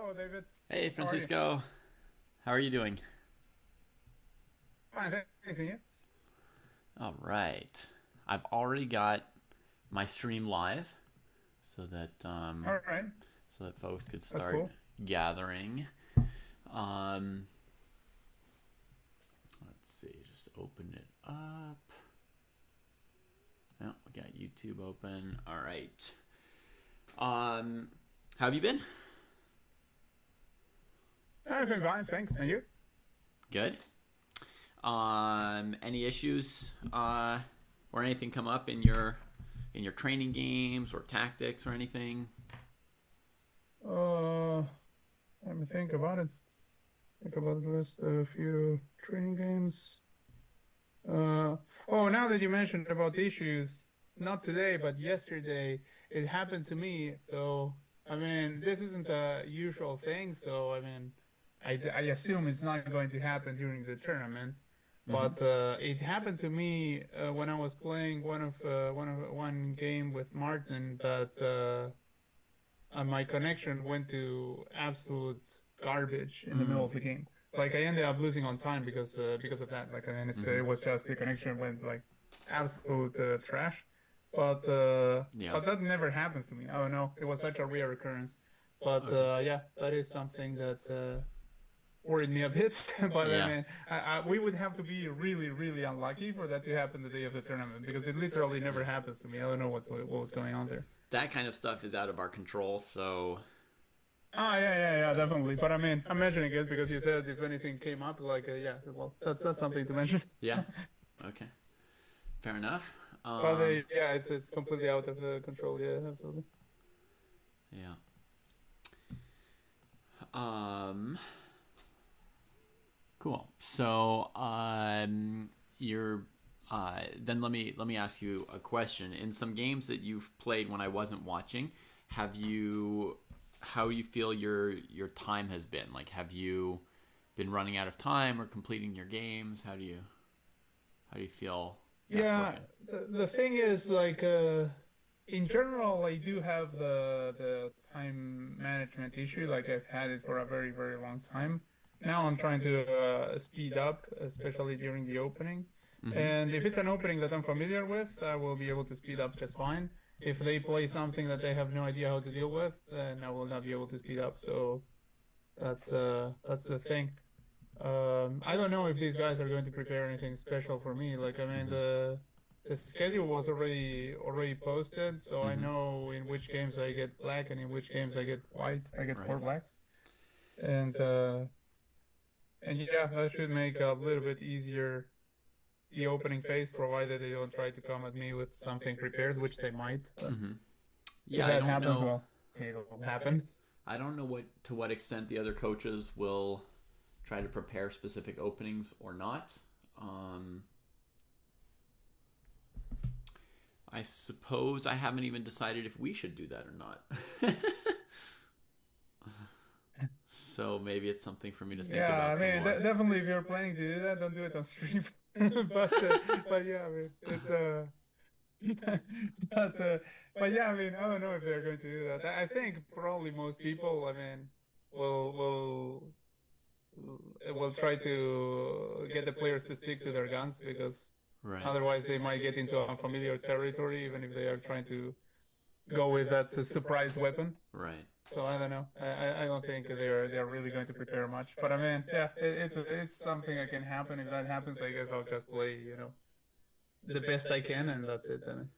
Hello, David. Hey, How are you? Francisco. How are you doing? Fine, thanks. And you? All right. I've already got my stream live so that All right, folks could that's start cool. gathering. Um, let's see. Just open it up. Oh, we got YouTube open. All right. How have you been? I've been fine, thanks. And you? Good. Any issues or anything come up in your training games or tactics or anything? Uh, Let me think about it. Think about the list. A few training games. Uh, oh, now that you mentioned about the issues, not today, but yesterday, it happened to me. So, I mean, this isn't a usual thing. So, I mean, I assume it's not going to happen during the tournament. Mm-hmm. But it happened to me when I was playing one game with Martin that my connection went to absolute garbage in the middle Mm, of the game. Like I ended up losing on time because of that. Like I mean, mm-hmm. it was just the connection went like absolute trash. Yeah. But that never happens to me. I don't know. It was such a rare occurrence. But Okay. yeah, that is something that worried me a bit. But I Yeah. mean, we would have to be really, really unlucky for that to happen the day of the tournament because it literally never happens to me. I don't know what was going on there. That kind of stuff is out of our control, so Ah, yeah, yeah, yeah, definitely. But I mean, I'm mentioning it because you said if anything came up, like, yeah, well, that's something to mention. yeah. Okay. Fair enough. But yeah, it's completely out of control. Yeah, absolutely. Yeah. Um cool. So, you're then let me ask you a question. In some games that you've played when I wasn't watching, have you how you feel your time has been? Like have you been running out of time or completing your games? How do you feel that's Yeah, working? the thing is like in general, I do have the time management issue. Like I've had it for a very, very long time. Now I'm trying to speed up, especially during the opening. Mm-hmm. And if it's an opening that I'm familiar with, I will be able to speed up just fine. If they play something that I have no idea how to deal with, then I will not be able to speed up. So that's the thing. I don't know if these guys are going to prepare anything special for me. Like, I mean, Mm-hmm. the schedule was already posted, so I Mm-hmm. know in which games I get black and in which games I get white. I get Right. four blacks, and yeah, that should make a little bit easier the opening phase, provided they don't try to come at me with something prepared, which they might. But Mm-hmm. if Yeah, I that don't happens, know. well, it'll happen. I don't know what to what extent the other coaches will try to prepare specific openings or not. Um, I suppose I haven't even decided if we should do that or not. So maybe it's something for me to think Yeah, about I some mean, more. definitely if you're planning to do that, don't do it on stream. But yeah, I mean, it's but but yeah, I mean, I don't know if they're going to do that. I think probably most people, I mean, will will try to get the players to stick to their guns because Right. otherwise they might get into unfamiliar territory, even if they are trying to go with that surprise weapon. Right. So I don't know. I don't think they're really going to prepare much. But I mean, yeah, it's something that can happen. If that happens, I guess I'll just play, the best I can, and that's it. I mean,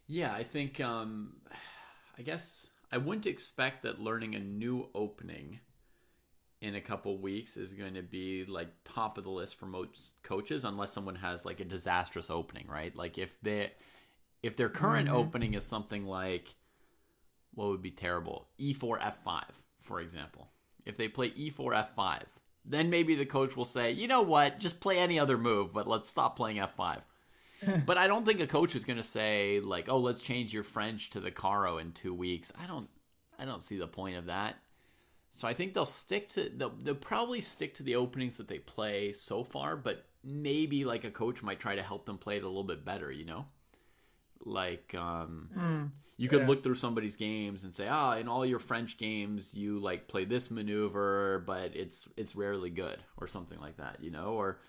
Yeah, I think I guess I wouldn't expect that learning a new opening in a couple weeks is going to be like top of the list for most coaches unless someone has like a disastrous opening, right? Like if their current hmm opening is something like what would be terrible? E4 F5, for example. If they play E4 F5, then maybe the coach will say, "You know what? Just play any other move, but let's stop playing F5." But I don't think a coach is going to say like, "Oh, let's change your French to the Caro in 2 weeks." I don't see the point of that. So I think they'll probably stick to the openings that they play so far, but maybe like a coach might try to help them play it a little bit better, Like, Mm, you could yeah. look through somebody's games and say, in all your French games, you like play this maneuver, but it's rarely good, or something like that, Or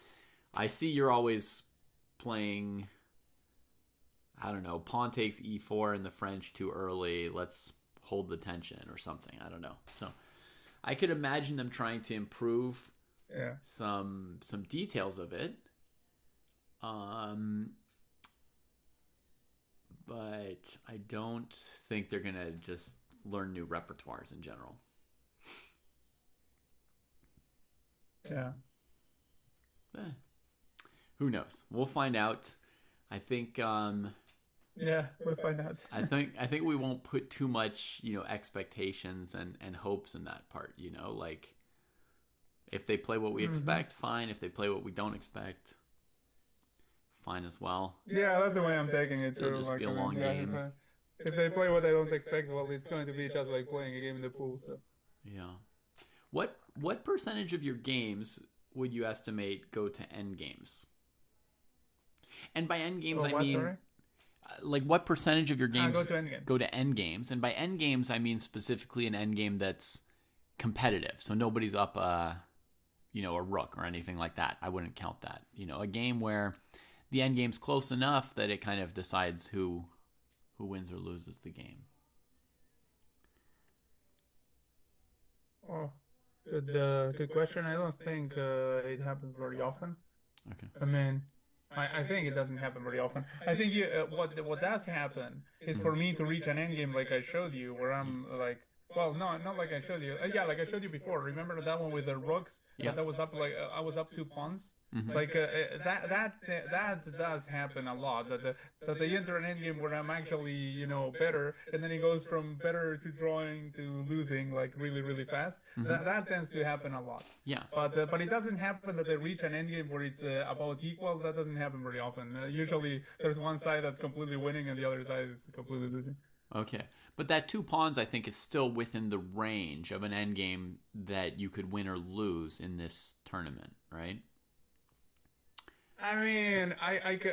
I see you're always playing, I don't know, pawn takes e4 in the French too early. Let's hold the tension or something. I don't know. So I could imagine them trying to improve Yeah. some details of it. But I don't think they're gonna just learn new repertoires in general. Yeah. Eh, who knows? We'll find out. I think Yeah, we'll find out. I think we won't put too much, expectations and hopes in that part, like if they play what we expect, fine. If they play what we don't expect, fine as well. Yeah, that's the way I'm taking it It'll too. just Like, be a I mean, long yeah, game. if they play what I don't expect, well, it's going to be just like playing a game in the pool. So. Yeah. What percentage of your games would you estimate go to end games? And by end games, Oh, I what? mean, Sorry? like, what percentage of your games Go to end games. go to end games? And by end games, I mean specifically an end game that's competitive. So nobody's up a rook or anything like that. I wouldn't count that. A game where the end game's close enough that it kind of decides who wins or loses the game. Oh, good question. I don't think it happens very often. Okay. I mean, I think it doesn't happen very often. I think what does happen is for me to reach an end game like I showed you, where I'm like, well, no, not like I showed you. Yeah, like I showed you before. Remember that one with the rooks? Yeah. That was up like I was up 2 pawns. Mm-hmm. Like that does happen a lot. That they enter an end game where I'm actually better, and then it goes from better to drawing to losing like really really fast. That tends to happen a lot. Yeah. But it doesn't happen that they reach an end game where it's about equal. That doesn't happen very often. Usually there's one side that's completely winning and the other side is completely losing. Okay. But that 2 pawns, I think, is still within the range of an endgame that you could win or lose in this tournament, right? I mean,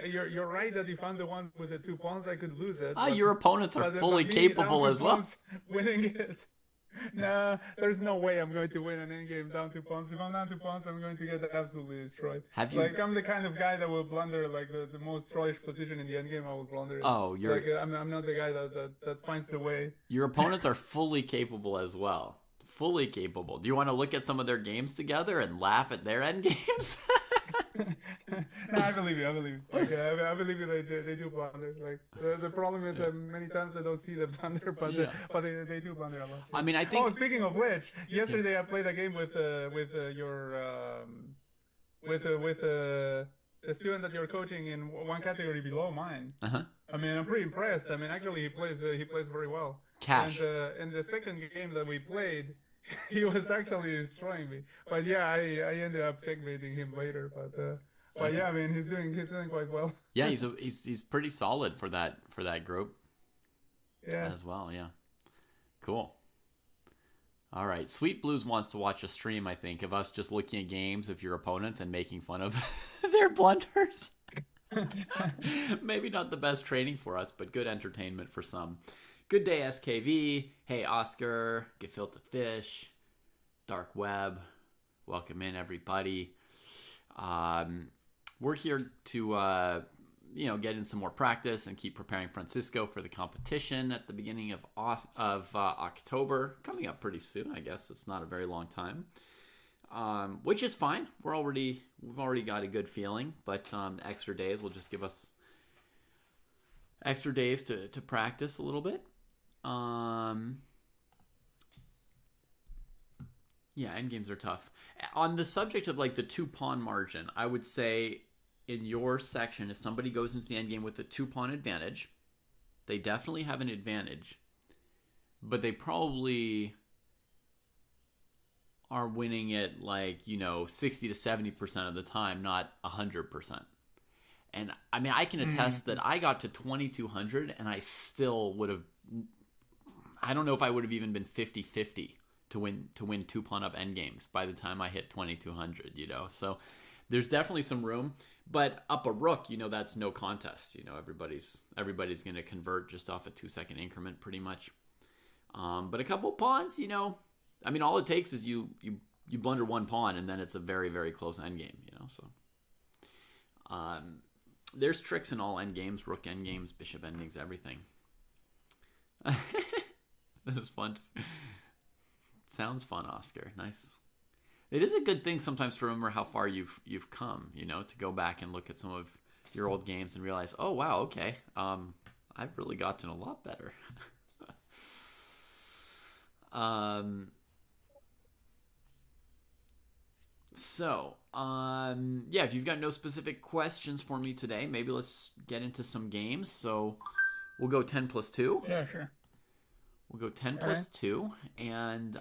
you're right that if I'm the one with the 2 pawns, I could lose it. Your opponents are fully capable as well. Winning it. No, there's no way I'm going to win an endgame down 2 pawns. If I'm down 2 pawns, I'm going to get absolutely destroyed. Like, I'm the kind of guy that will blunder like the most troyish position in the endgame. I will blunder it. Oh, you're like I'm not the guy that finds the way. Your opponents are fully capable as well. Fully capable. Do you want to look at some of their games together and laugh at their end games? No, I believe you. Like, I believe you. They do blunder. Like the problem is that many times I don't see the blunder, but they do blunder a lot. I mean, I think. Oh, speaking of which, yesterday I played a game with the student that you're coaching in one category below mine. Uh-huh. I mean, I'm pretty impressed. I mean, actually, he plays very well. Cash. And the second game that we played, he was actually destroying me. But yeah, I ended up checkmating him later. But yeah, I mean, he's doing quite well. Yeah, he's pretty solid for that group. Yeah. As well, yeah. Cool. All right. Sweet Blues wants to watch a stream, I think, of us just looking at games of your opponents and making fun of their blunders. Maybe not the best training for us, but good entertainment for some. Good day, SKV. Hey, Oscar. Gefilte Fish. Dark Web. Welcome in, everybody. We're here to get in some more practice and keep preparing Francisco for the competition at the beginning of October, coming up pretty soon. I guess it's not a very long time, which is fine. We've already got a good feeling, but extra days will just give us extra days to practice a little bit. Yeah, endgames are tough. On the subject of like the 2-pawn margin, I would say in your section, if somebody goes into the endgame with a 2-pawn advantage, they definitely have an advantage, but they probably are winning it like 60 to 70% of the time, not 100%. And I mean, I can attest that I got to 2200 and I still would have. I don't know if I would have even been 50-50 to win 2-pawn up endgames by the time I hit 2200. So There's definitely some room, but up a rook, that's no contest. Everybody's going to convert just off a 2-second increment pretty much. But a couple pawns, all it takes is you blunder one pawn, and then it's a very, very close endgame, so. There's tricks in all endgames, rook endgames, bishop endings, everything. This is fun. Sounds fun, Oscar. Nice. It is a good thing sometimes to remember how far you've come, to go back and look at some of your old games and realize, oh, wow, okay, I've really gotten a lot better. If you've got no specific questions for me today, maybe let's get into some games. So we'll go 10 plus 2. Yeah, sure. We'll go 10 plus 2. And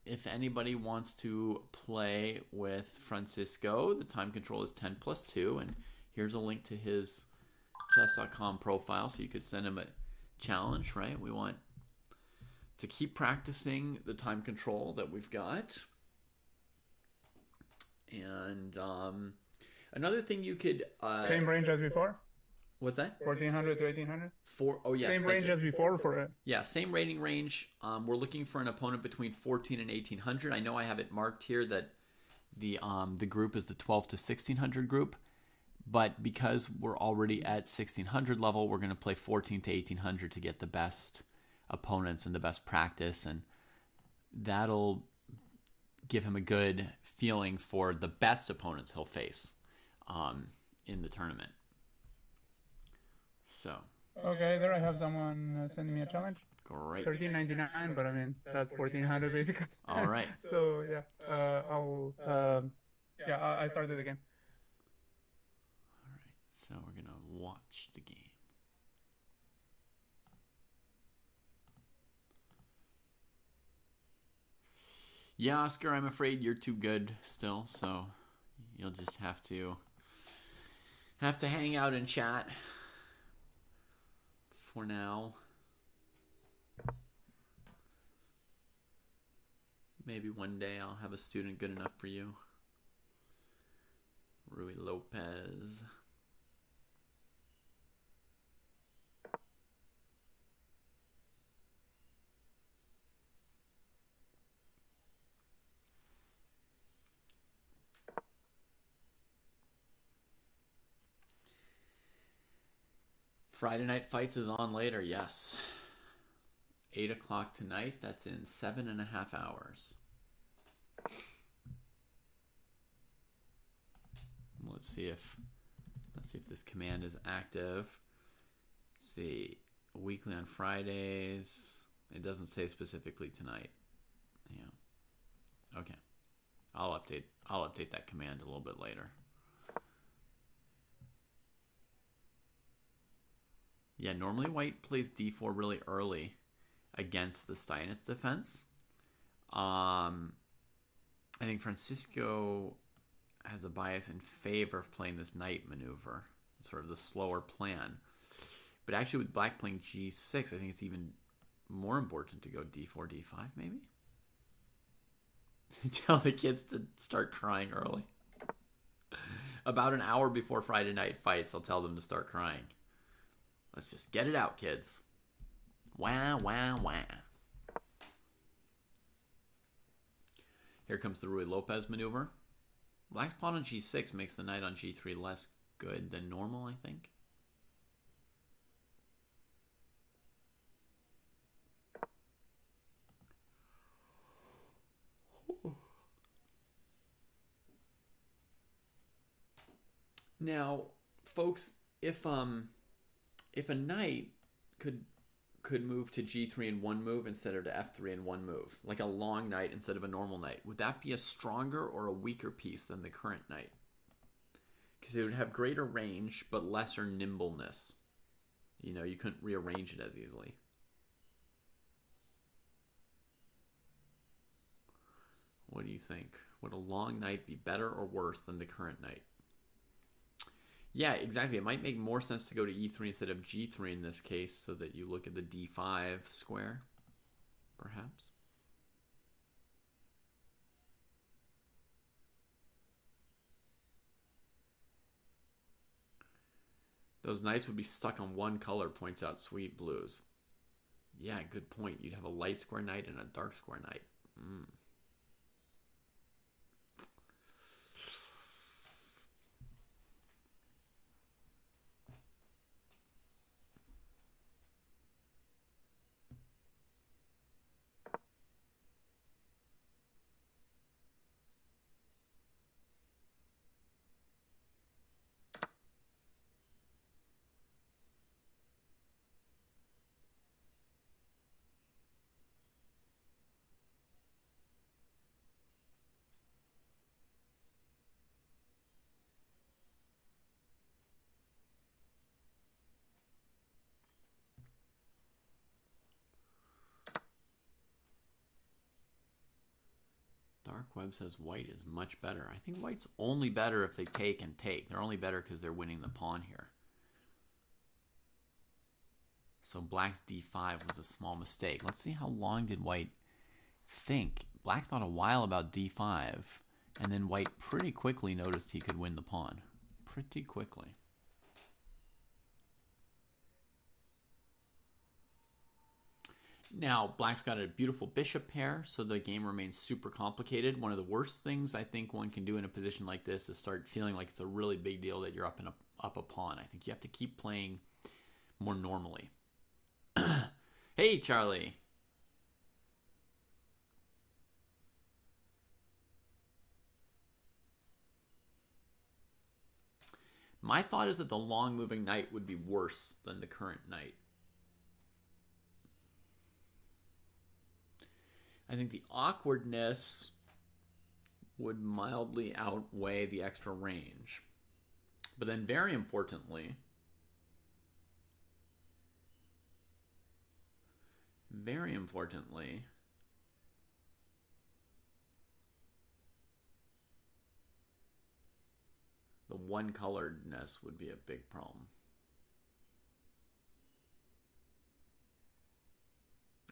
if anybody wants to play with Francisco, the time control is 10 plus 2. And here's a link to his chess.com profile, so you could send him a challenge, right? We want to keep practicing the time control that we've got. And another thing you could... Same range as before? What's that? 1400 to 1800? Yes. Same range as before for it? Yeah, same rating range. We're looking for an opponent between 14 and 1800. I know I have it marked here that the group is the 12 to 1600 group. But because we're already at 1600 level, we're going to play 14 to 1800 to get the best opponents and the best practice. And that'll give him a good feeling for the best opponents he'll face in the tournament. So. Okay, there I have someone sending me a challenge. Great. 1399, but that's 1400 basically. All right. So yeah, I started the game. All right. So we're gonna watch the game. Yeah, Oscar, I'm afraid you're too good still, so you'll just have to hang out and chat for now. Maybe one day I'll have a student good enough for you. Ruy Lopez. Friday Night Fights is on later, yes. 8 o'clock tonight. That's in 7.5 hours. Let's see if this command is active. Let's see. Weekly on Fridays. It doesn't say specifically tonight. Yeah. Okay. I'll update that command a little bit later. Yeah, normally white plays d4 really early against the Steinitz defense. I think Francisco has a bias in favor of playing this knight maneuver, sort of the slower plan. But actually with black playing g6, I think it's even more important to go d4, d5 maybe? Tell the kids to start crying early. About an hour before Friday Night Fights, I'll tell them to start crying. Let's just get it out, kids. Wah, wah, wah. Here comes the Ruy Lopez maneuver. Black's pawn on g6 makes the knight on g3 less good than normal, I think. Now, folks, if a knight could move to g3 in one move instead of to f3 in one move, like a long knight instead of a normal knight, would that be a stronger or a weaker piece than the current knight? Because it would have greater range but lesser nimbleness. You couldn't rearrange it as easily. What do you think? Would a long knight be better or worse than the current knight? Yeah, exactly. It might make more sense to go to e3 instead of g3 in this case, so that you look at the d5 square, perhaps. Those knights would be stuck on one color, points out Sweet Blues. Yeah, good point. You'd have a light square knight and a dark square knight. Dark Web says white is much better. I think white's only better if they take and take. They're only better because they're winning the pawn here. So black's d5 was a small mistake. Let's see how long did white think. Black thought a while about d5, and then white pretty quickly noticed he could win the pawn. Pretty quickly. Now, black's got a beautiful bishop pair, so the game remains super complicated. One of the worst things I think one can do in a position like this is start feeling like it's a really big deal that you're up a pawn. I think you have to keep playing more normally. Hey, Charlie. My thought is that the long moving knight would be worse than the current knight. I think the awkwardness would mildly outweigh the extra range. But then very importantly, the one-coloredness would be a big problem.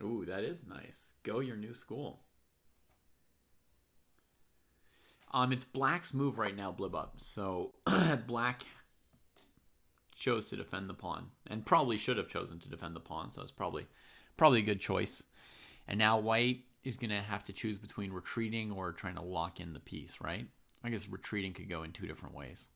Ooh, that is nice. Go your new school. It's black's move right now, Blibub. So black chose to defend the pawn, and probably should have chosen to defend the pawn. So it's probably a good choice. And now white is going to have to choose between retreating or trying to lock in the piece, right? I guess retreating could go in two different ways.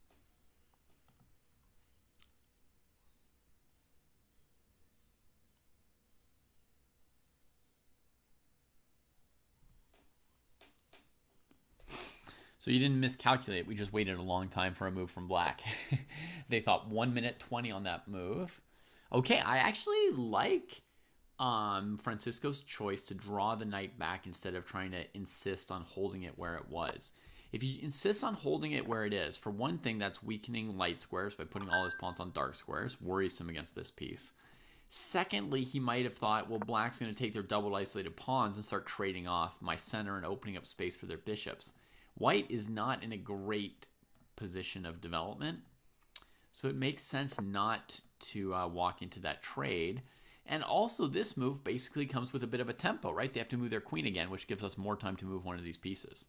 So you didn't miscalculate. We just waited a long time for a move from black. They thought 1 minute 20 on that move. Okay, I actually like Francisco's choice to draw the knight back instead of trying to insist on holding it where it was. If you insist on holding it where it is, for one thing, that's weakening light squares by putting all his pawns on dark squares. Worrisome against this piece. Secondly, he might have thought, well, black's going to take their double isolated pawns and start trading off my center and opening up space for their bishops. White is not in a great position of development, so it makes sense not to walk into that trade. And also, this move basically comes with a bit of a tempo, right? They have to move their queen again, which gives us more time to move one of these pieces.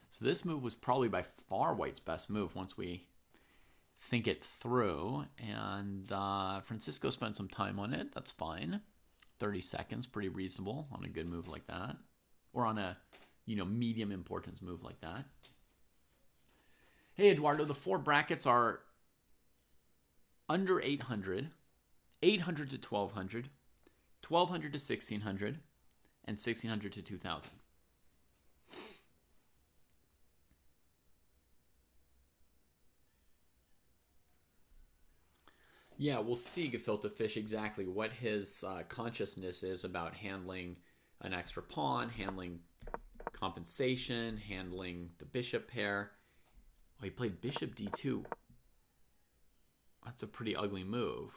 So this move was probably by far White's best move once we think it through. And Francisco spent some time on it. That's fine. 30 seconds, pretty reasonable on a good move like that. Or on a medium importance move like that. Hey, Eduardo, the four brackets are under 800, 800 to 1200, 1200 to 1600, and 1600 to 2000. Yeah, we'll see, Gefilte Fish, exactly what his consciousness is about handling an extra pawn, handling compensation, handling the bishop pair. Oh, he played bishop d2. That's a pretty ugly move.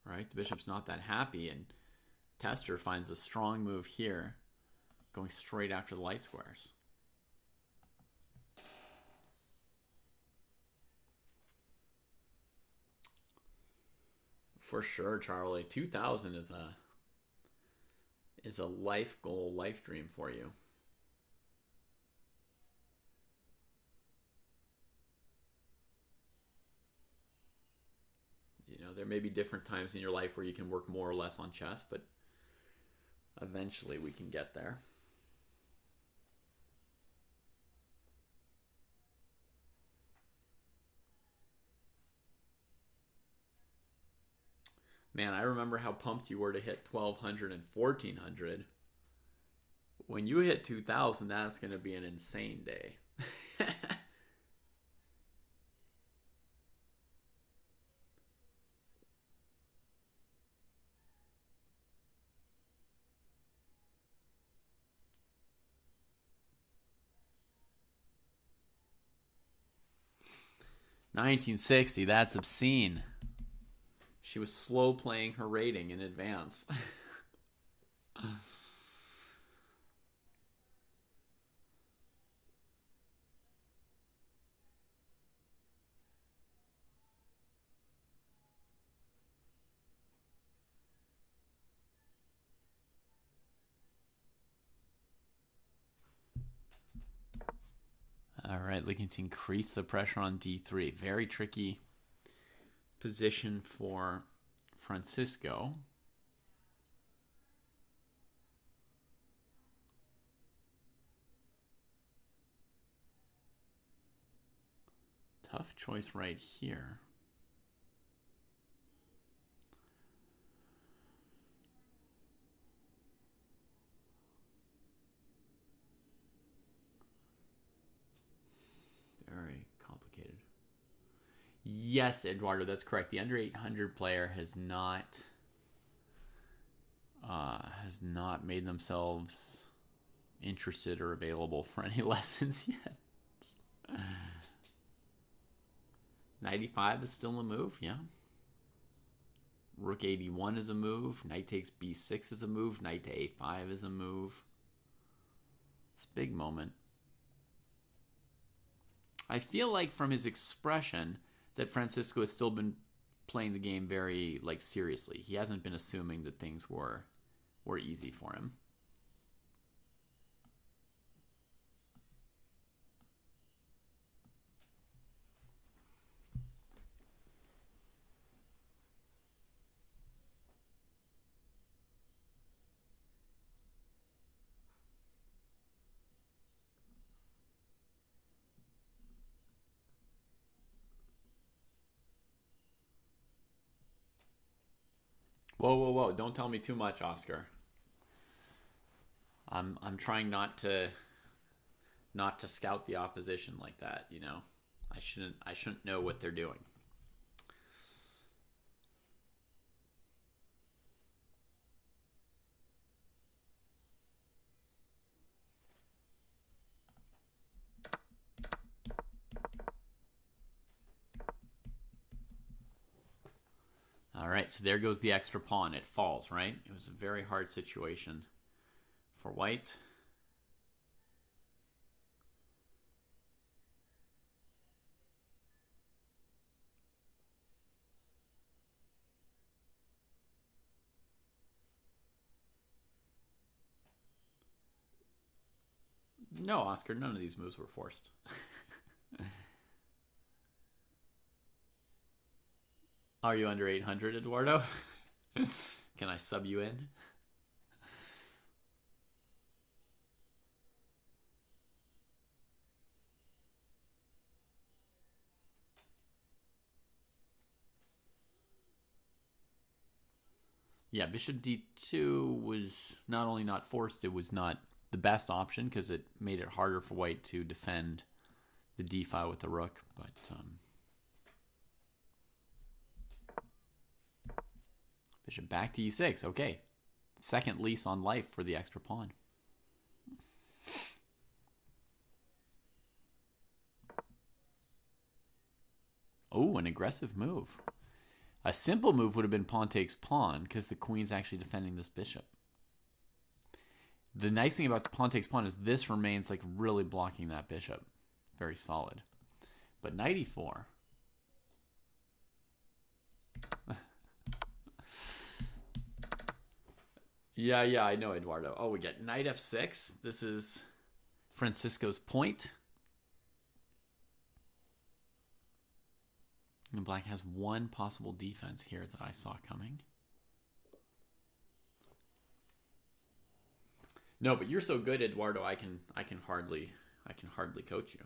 Right? The bishop's not that happy, and Tester finds a strong move here, going straight after the light squares. For sure, Charlie. 2000 is a life goal, life dream for you. there may be different times in your life where you can work more or less on chess, but eventually we can get there. Man, I remember how pumped you were to hit 1200 and 1400. When you hit 2000, that's going to be an insane day. 1960, that's obscene. She was slow playing her rating in advance. All right, looking to increase the pressure on d3. Very tricky position for Francisco. Tough choice right here. Very complicated. Yes, Eduardo, that's correct. The under 800 player has not made themselves interested or available for any lessons yet. 95 is still a move, yeah. Rook 81 is a move. Knight takes b6 is a move. Knight to a5 is a move. It's a big moment. I feel like from his expression that Francisco has still been playing the game very seriously. He hasn't been assuming that things were easy for him. Whoa, whoa, whoa! Don't tell me too much, Oscar. I'm trying not to scout the opposition like that. You know, I shouldn't know what they're doing. All right, so there goes the extra pawn. It falls, right? It was a very hard situation for white. No, Oscar, none of these moves were forced. Are you under 800, Eduardo? Can I sub you in? Yeah, bishop d2 was not only not forced, it was not the best option because it made it harder for white to defend the d file with the rook. But bishop back to e6. Okay, second lease on life for the extra pawn. Oh, an aggressive move. A simple move would have been pawn takes pawn because the queen's actually defending this bishop. The nice thing about the pawn takes pawn is this remains really blocking that bishop. Very solid. But knight e4. Yeah, I know, Eduardo. Oh, we get knight f6. This is Francisco's point. And black has one possible defense here that I saw coming. No, but you're so good, Eduardo. I can hardly coach you.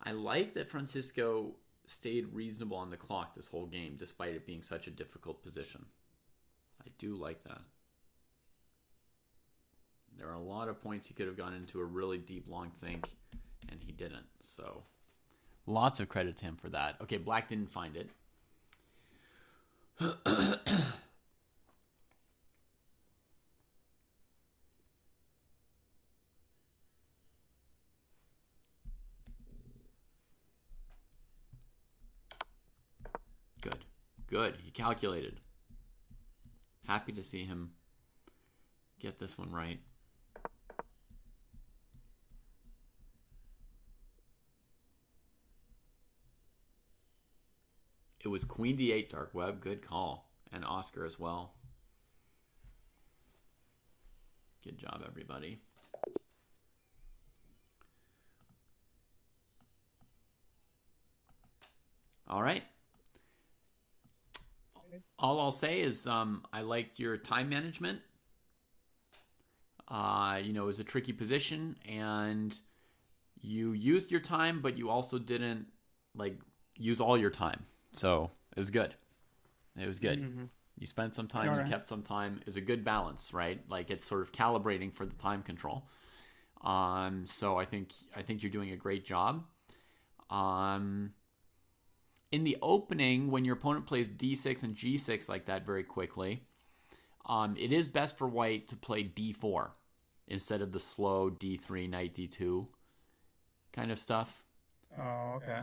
I like that Francisco stayed reasonable on the clock this whole game, despite it being such a difficult position. I do like that. There are a lot of points he could have gone into a really deep, long think, and he didn't. So, lots of credit to him for that. Okay, black didn't find it. Good. He calculated. Happy to see him get this one right. It was Queen D8 Dark Web. Good call. And Oscar as well. Good job, everybody. All right. All I'll say is I liked your time management. It was a tricky position, and you used your time, but you also didn't use all your time. So it was good. It was good. Mm-hmm. You spent some time, you kept some time. It was a good balance, right? Like it's sort of calibrating for the time control. So I think you're doing a great job. In the opening, when your opponent plays d6 and g6 like that very quickly, it is best for white to play d4 instead of the slow d3, knight d2 kind of stuff. Oh, okay.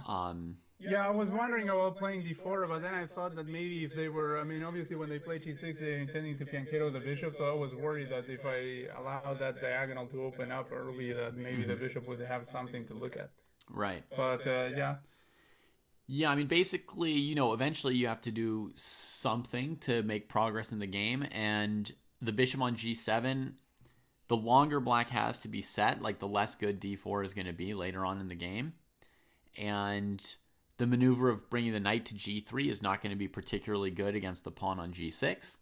Yeah, I was wondering about playing d4, but then I thought that maybe if they were, obviously when they play g6, they're intending to fianchetto the bishop, so I was worried that if I allowed that diagonal to open up early, that maybe the bishop would have something to look at. Right. But, yeah. Yeah, basically, eventually you have to do something to make progress in the game, and the bishop on g7, the longer black has to be set, like the less good d4 is going to be later on in the game. And the maneuver of bringing the knight to g3 is not going to be particularly good against the pawn on g6.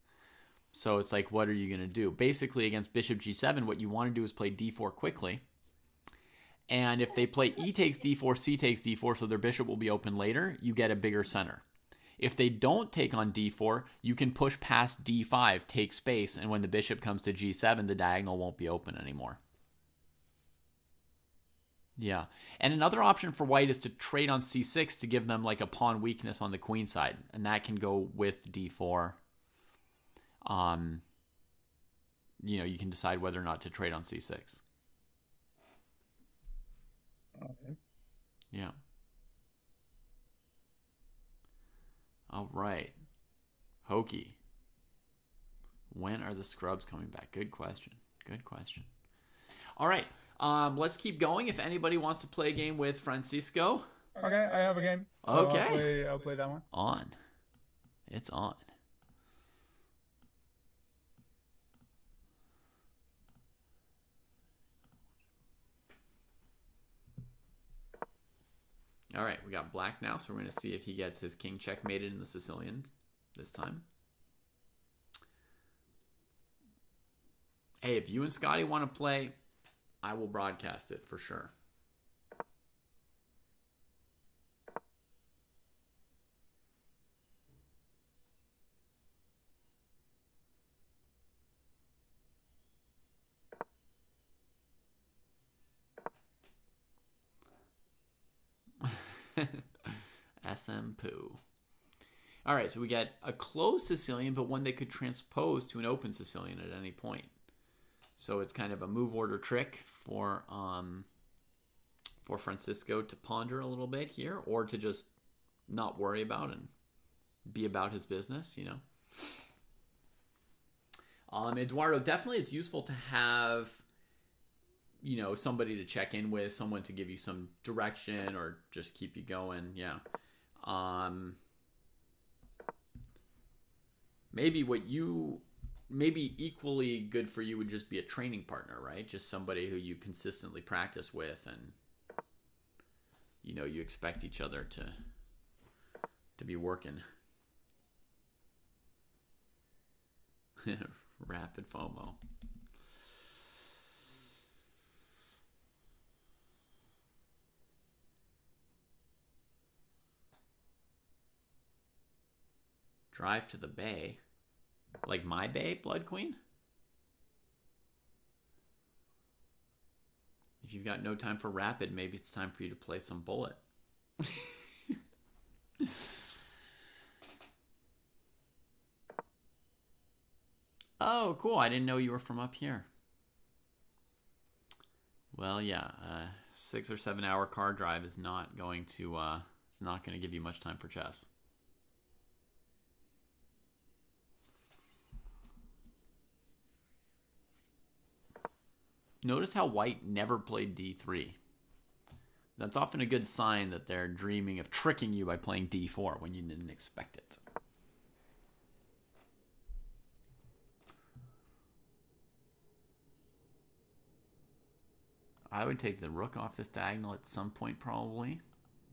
So it's like, what are you going to do? Basically, against bishop g7, what you want to do is play d4 quickly. And if they play e takes d4, c takes d4, so their bishop will be open later, you get a bigger center. If they don't take on d4, you can push past d5, take space, and when the bishop comes to g7, the diagonal won't be open anymore. Yeah. And another option for white is to trade on c6 to give them like a pawn weakness on the queen side, and that can go with d4. You can decide whether or not to trade on c6. Okay. Yeah. All right. Hokey. When are the scrubs coming back? Good question. All right. Let's keep going. If anybody wants to play a game with Francisco. Okay, I have a game. Okay. I'll play that one. On. It's on. All right, we got black now, so we're going to see if he gets his king checkmated in the Sicilian this time. Hey, if you and Scotty want to play, I will broadcast it for sure. SM Poo. All right, so we get a closed Sicilian, but one that could transpose to an open Sicilian at any point. So it's kind of a move order trick for Francisco to ponder a little bit here, or to just not worry about and be about his business, Eduardo, definitely it's useful to have somebody to check in with, someone to give you some direction or just keep you going. Yeah. Maybe equally good for you would just be a training partner, right? Just somebody who you consistently practice with and you know, you expect each other to be working. Rapid FOMO. Drive to the bay. Like my bay, Blood Queen? If you've got no time for rapid, maybe it's time for you to play some bullet. Oh, cool. I didn't know you were from up here. Well, yeah, 6 or 7 hour car drive is not going to it's not going to give you much time for chess. Notice how white never played d3. That's often a good sign that they're dreaming of tricking you by playing d4 when you didn't expect it. I would take the rook off this diagonal at some point probably.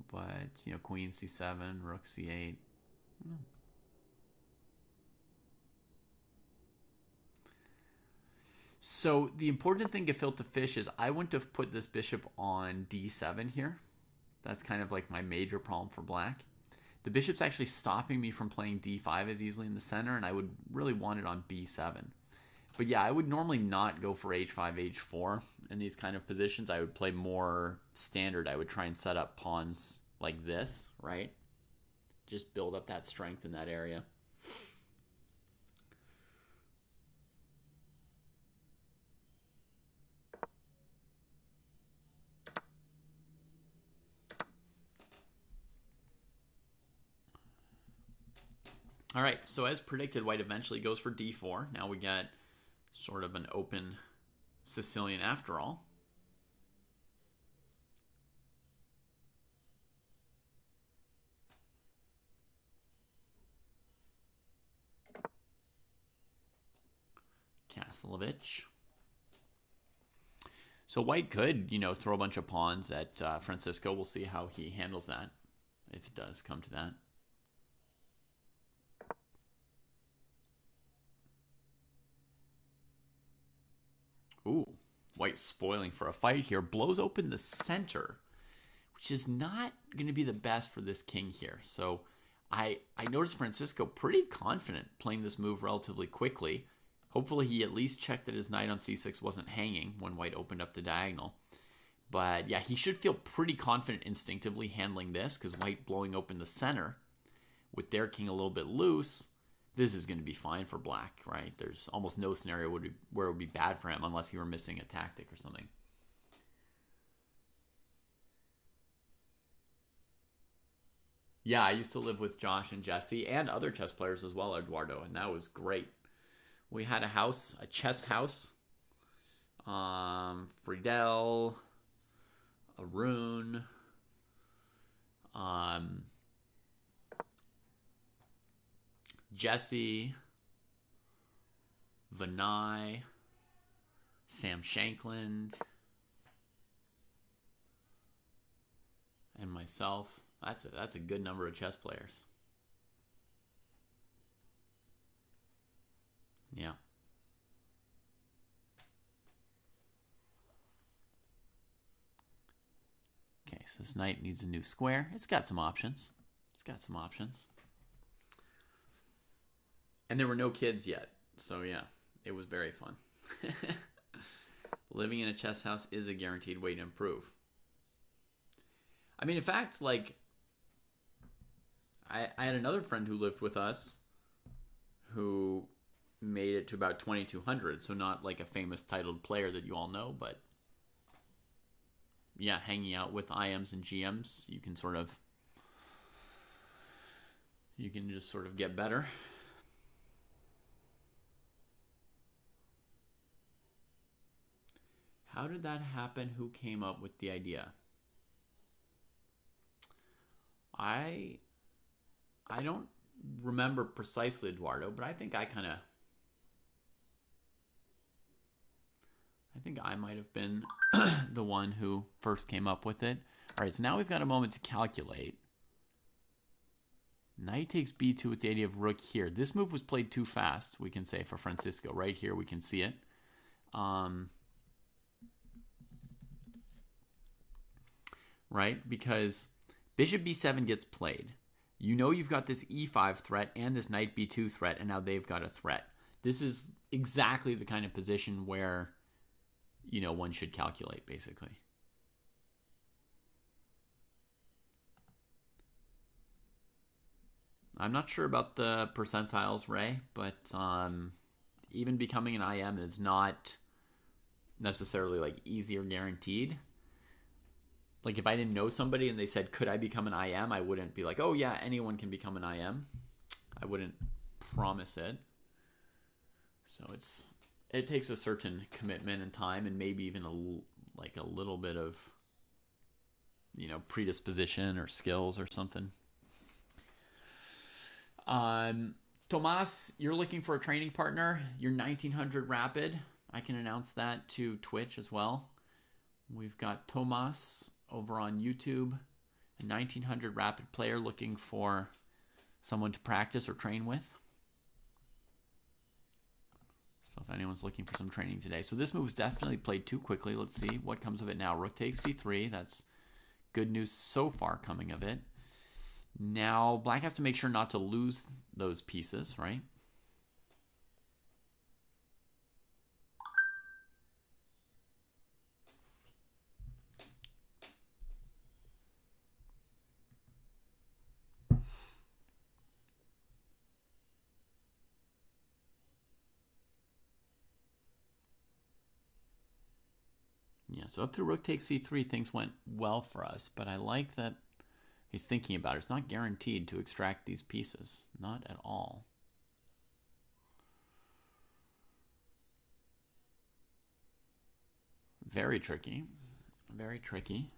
But, you know, queen c7, rook c8. So the important thing gefilte fish is I wouldn't have put this bishop on d7 here. That's kind of like my major problem for black. The bishop's actually stopping me from playing d5 as easily in the center, and I would really want it on b7. But yeah, I would normally not go for h5, h4 in these kind of positions. I would play more standard. I would try and set up pawns like this, right? Just build up that strength in that area. All right, so as predicted, white eventually goes for d4. Now we get sort of an open Sicilian after all. Castleovich. So white could, you know, throw a bunch of pawns at Francisco. We'll see how he handles that, if it does come to that. Ooh, white spoiling for a fight here. Blows open the center, which is not going to be the best for this king here. So I noticed Francisco pretty confident playing this move relatively quickly. Hopefully he at least checked that his knight on c6 wasn't hanging when white opened up the diagonal. But yeah, he should feel pretty confident instinctively handling this, because white blowing open the center with their king a little bit loose, this is going to be fine for black, right? There's almost no scenario where it would be bad for him unless he were missing a tactic or something. Yeah, I used to live with Josh and Jesse and other chess players as well, Eduardo, and that was great. We had a house, a chess house. Friedel, Arun, Jesse, Vinay, Sam Shankland, and myself. That's a good number of chess players. Yeah. Okay, so this knight needs a new square. It's got some options. And there were no kids yet. So yeah, it was very fun. Living in a chess house is a guaranteed way to improve. I mean, in fact, like, I had another friend who lived with us who made it to about 2200, so not like a famous titled player that you all know, but yeah, hanging out with IMs and GMs, you can just sort of get better. How did that happen? Who came up with the idea? I don't remember precisely, Eduardo, but I think I might have been the one who first came up with it. All right, so now we've got a moment to calculate. Knight takes b2 with the idea of rook here. This move was played too fast, we can say, for Francisco. Right here, we can see it. Right, because bishop b7 gets played. You know you've got this e5 threat and this knight b2 threat, and now they've got a threat. This is exactly the kind of position where, you know, one should calculate, basically. I'm not sure about the percentiles, Ray, but even becoming an IM is not necessarily like easy or guaranteed. Like if I didn't know somebody and they said, could I become an IM? I wouldn't be like, oh yeah, anyone can become an IM. I wouldn't promise it. So it takes a certain commitment and time, and maybe even a little bit of, you know, predisposition or skills or something. Tomas, you're looking for a training partner. You're 1900 rapid. I can announce that to Twitch as well. We've got Tomas over on YouTube, a 1900 rapid player looking for someone to practice or train with. So if anyone's looking for some training today. So this move was definitely played too quickly. Let's see what comes of it now. Rook takes c3. That's good news so far coming of it. Now, black has to make sure not to lose those pieces, right? Yeah, so up through rook takes c3, things went well for us, but I like that he's thinking about it. It's not guaranteed to extract these pieces. Not at all. Very tricky. Very tricky.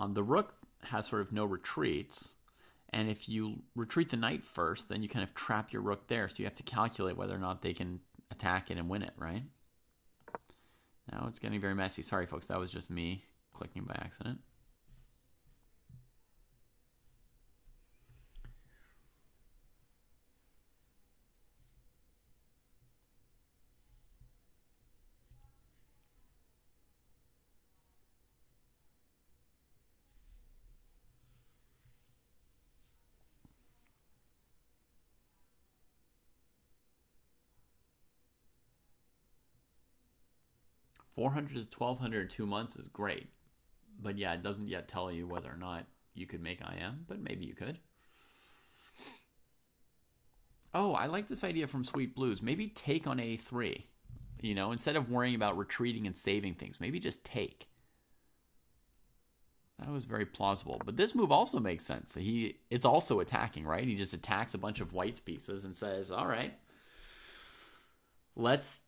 The rook has sort of no retreats. And if you retreat the knight first, then you kind of trap your rook there. So you have to calculate whether or not they can attack it and win it, right? Now it's getting very messy. Sorry, folks. That was just me clicking by accident. $400 to $1,200 in 2 months is great. But yeah, it doesn't yet tell you whether or not you could make IM, but maybe you could. Oh, I like this idea from Sweet Blues. Maybe take on A3. You know, instead of worrying about retreating and saving things, maybe just take. That was very plausible. But this move also makes sense. It's also attacking, right? He just attacks a bunch of white's pieces and says, all right, let's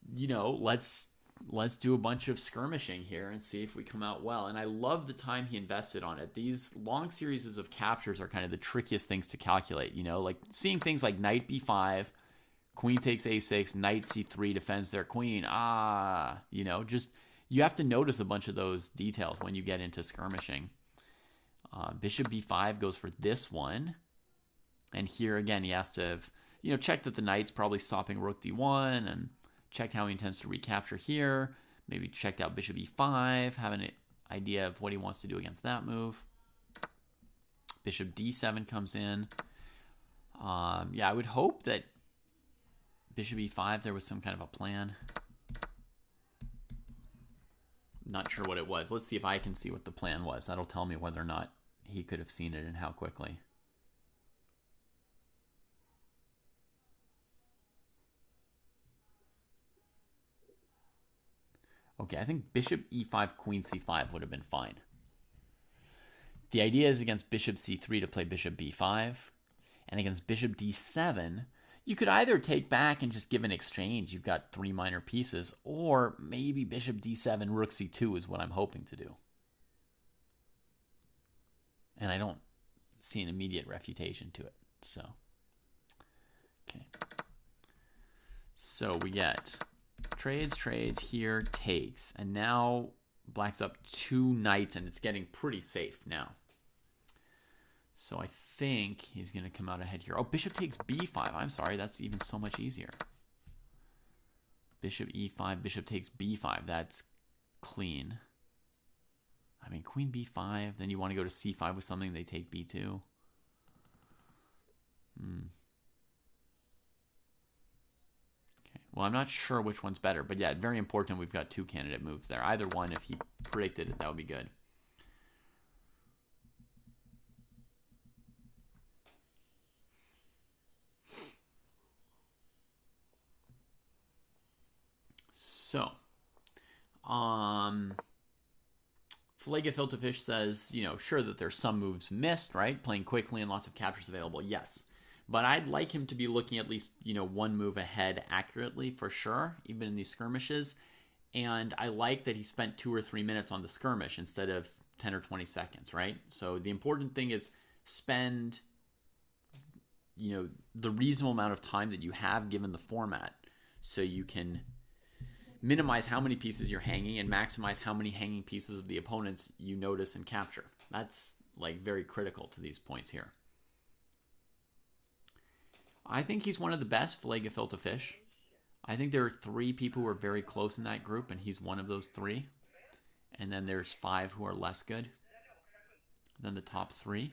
do a bunch of skirmishing here and see if we come out well. And I love the time he invested on it. These long series of captures are kind of the trickiest things to calculate, you know, like seeing things like knight b5, queen takes a6, knight c3 defends their queen. You know, just you have to notice a bunch of those details when you get into skirmishing. Bishop b5 goes for this one. And here again, he has to have, you know, check that the knight's probably stopping rook d1 and checked how he intends to recapture here. Maybe checked out bishop e5, have an idea of what he wants to do against that move. Bishop d7 comes in. Yeah, I would hope that bishop e5, there was some kind of a plan. Not sure what it was. Let's see if I can see what the plan was. That'll tell me whether or not he could have seen it and how quickly. Okay, I think bishop e5, queen c5 would have been fine. The idea is against bishop c3 to play bishop b5. And against bishop d7, you could either take back and just give an exchange. You've got 3 minor pieces. Or maybe bishop d7, rook c2 is what I'm hoping to do. And I don't see an immediate refutation to it. So, okay. So we get trades, here, takes. And now Black's up 2 knights, and it's getting pretty safe now. So I think he's going to come out ahead here. Oh, bishop takes b5. I'm sorry, that's even so much easier. Bishop e5, bishop takes b5. That's clean. I mean, queen b5, then you want to go to c5 with something, they take b2. Okay. Well, I'm not sure which one's better, but yeah, very important we've got 2 candidate moves there. Either one, if he predicted it, that would be good. So, Filet Gefilte Fish says, you know, sure that there's some moves missed, right? Playing quickly and lots of captures available, yes. But I'd like him to be looking at least, you know, 1 move ahead accurately for sure, even in these skirmishes. And I like that he spent 2 or 3 minutes on the skirmish instead of 10 or 20 seconds, right? So the important thing is spend, you know, the reasonable amount of time that you have given the format so you can minimize how many pieces you're hanging and maximize how many hanging pieces of the opponents you notice and capture. That's like very critical to these points here. I think he's one of the best Filet Gefilte Fish. I think there are 3 people who are very close in that group, and he's one of those 3. And then there's 5 who are less good than the top 3.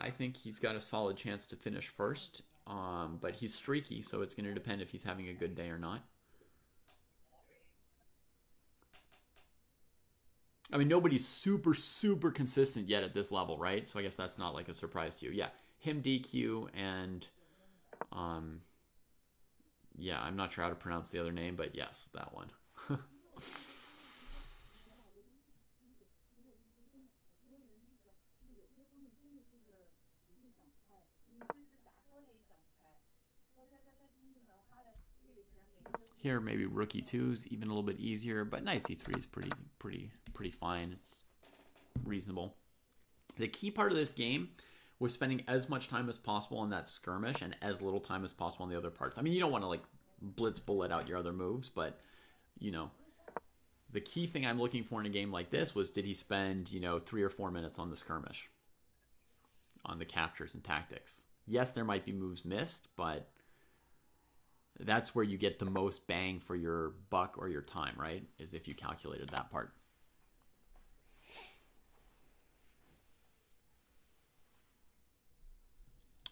I think he's got a solid chance to finish first. But he's streaky, so it's going to depend if he's having a good day or not. I mean, nobody's super consistent yet at this level, right? So I guess that's not like a surprise to you. Yeah, him DQ and, yeah, I'm not sure how to pronounce the other name, but yes, that one. Here, maybe rook e2 is even a little bit easier, but knight c3 is pretty fine. It's reasonable. The key part of this game was spending as much time as possible on that skirmish and as little time as possible on the other parts. I mean, you don't want to like blitz bullet out your other moves, but you know, the key thing I'm looking for in a game like this was, did he spend, you know, 3 or 4 minutes on the skirmish, on the captures and tactics? Yes, there might be moves missed, but that's where you get the most bang for your buck or your time, right? Is if you calculated that part.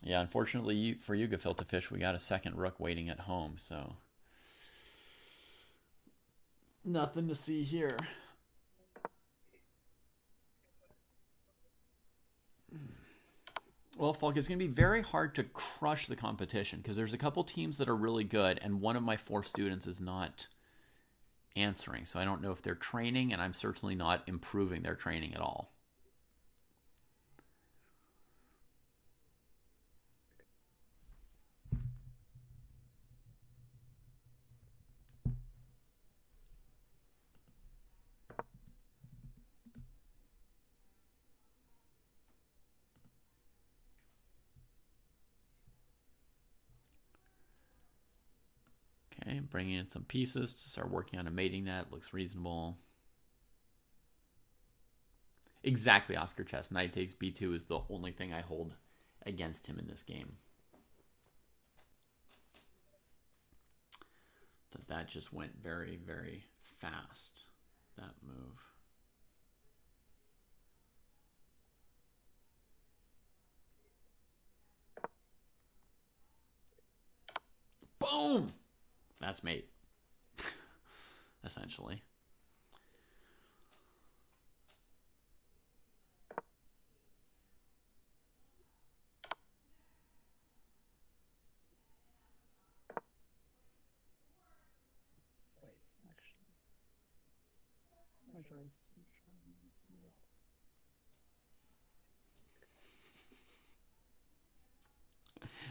Yeah, unfortunately for you, Gefilte Fish, we got a second rook waiting at home, so nothing to see here. Well, Falk, it's going to be very hard to crush the competition because there's a couple teams that are really good, and one of my 4 students is not answering. So I don't know if they're training, and I'm certainly not improving their training at all. Okay, bringing in some pieces to start working on a mating net. Looks reasonable. Exactly, Oscar Chess. Knight takes b2 is the only thing I hold against him in this game. That just went very fast, that move. Boom! That's mate. Essentially.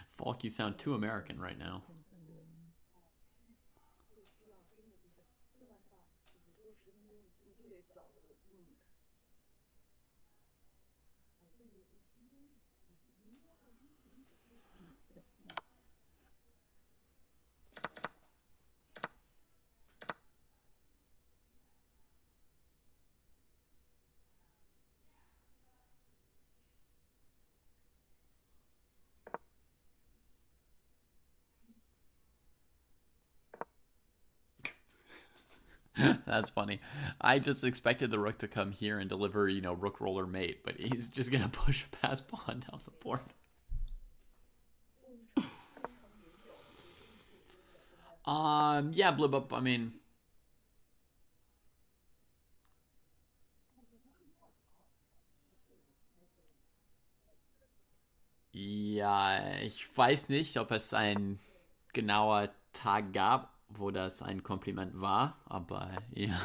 Falk, you sound too American right now. That's funny. I just expected the rook to come here and deliver, rook roller mate, but he's just gonna push a pass pawn down the board. Yeah, blib up. I mean, ja, ich weiß nicht, ob es ein genauer Tag gab, wo das ein Kompliment war, aber ja.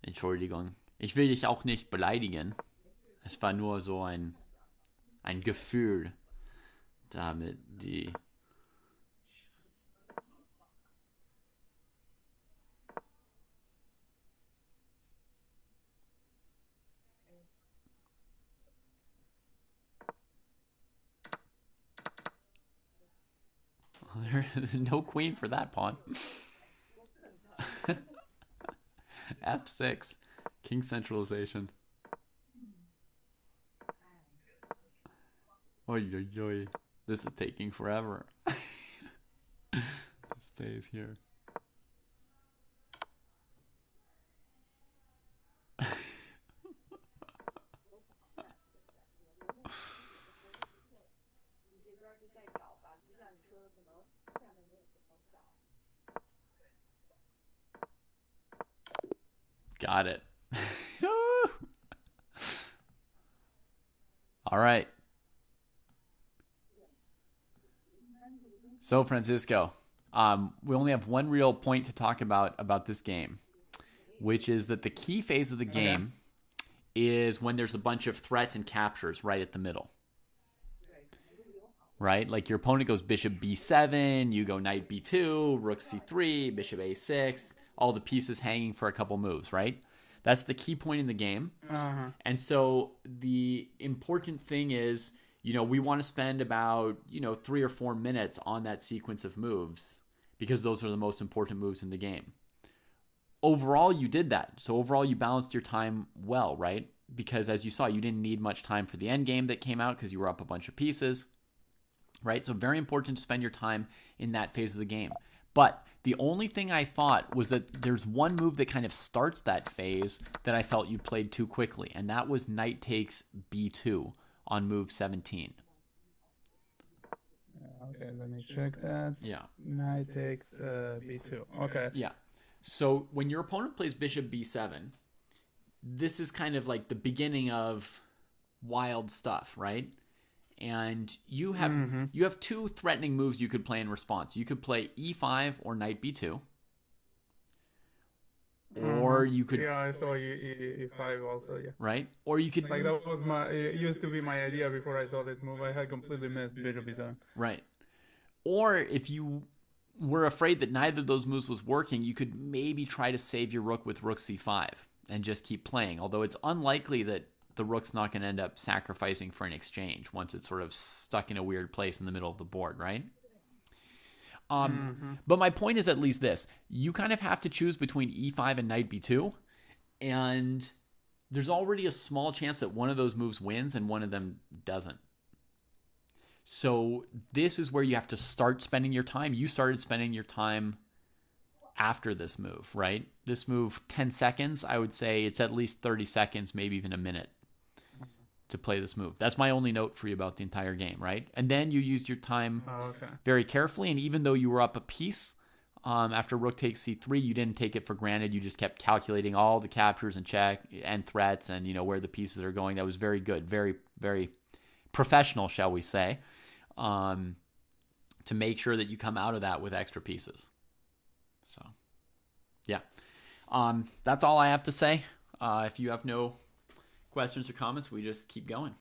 Entschuldigung. Ich will dich auch nicht beleidigen. Es war nur so ein Gefühl, damit die. No queen for that pawn. F6. King centralization. Oy, oy, oy. This is taking forever. This stays here. Got it. All right. So, Francisco, we only have one real point to talk about this game, which is that the key phase of the game is when there's a bunch of threats and captures right at the middle. Right? Like your opponent goes bishop b7, you go knight b2, rook c3, bishop a6, all the pieces hanging for a couple moves, right? That's the key point in the game. And so the important thing is, we want to spend about, 3 or 4 minutes on that sequence of moves because those are the most important moves in the game. Overall, you did that. So overall, you balanced your time well, right? Because as you saw, you didn't need much time for the end game that came out because you were up a bunch of pieces, right? So very important to spend your time in that phase of the game. But the only thing I thought was that there's one move that kind of starts that phase that I felt you played too quickly, and that was knight takes b2 on move 17. Okay, let me check that. Yeah. Knight takes b2. Okay. Yeah. So when your opponent plays bishop b7, this is kind of like the beginning of wild stuff, right? And you have two threatening moves you could play in response. You could play e5 or knight b2. Or you could... Yeah, I saw e5 also, yeah. Right? Or you could... Like, that was it used to be my idea before I saw this move. I had completely missed bishop b7. Right. Or if you were afraid that neither of those moves was working, you could maybe try to save your rook with rook c5 and just keep playing. Although it's unlikely that the rook's not going to end up sacrificing for an exchange once it's sort of stuck in a weird place in the middle of the board, right? But my point is at least this. You kind of have to choose between e5 and knight b2, and there's already a small chance that one of those moves wins and one of them doesn't. So this is where you have to start spending your time. You started spending your time after this move, right? This move, 10 seconds, I would say it's at least 30 seconds, maybe even a minute to play this move. That's my only note for you about the entire game, right? And then you used your time very carefully, and even though you were up a piece after rook takes c3, you didn't take it for granted. You just kept calculating all the captures and check and threats and where the pieces are going. That was very good, very, very professional, shall we say, to make sure that you come out of that with extra pieces. So, yeah. That's all I have to say. If you have no questions or comments, we just keep going.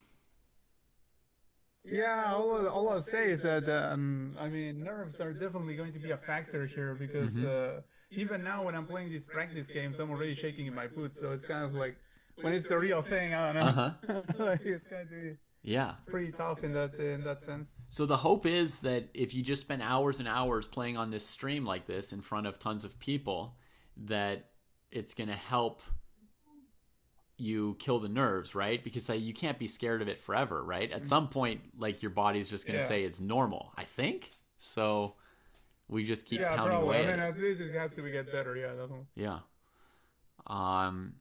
Yeah, all I'll say is that, nerves are definitely going to be a factor here because even now when I'm playing these practice games, I'm already shaking in my boots. So it's kind of like, when it's the real thing, I don't know. It's going to be pretty tough in that sense. So the hope is that if you just spend hours and hours playing on this stream like this in front of tons of people, that it's going to help you kill the nerves, right? Because you can't be scared of it forever, right? At some point, like, your body's just going to say it's normal, I think. So We just keep Yeah, pounding probably. I away at mean, it. at least it has to be get better. Yeah, definitely. Yeah. Um,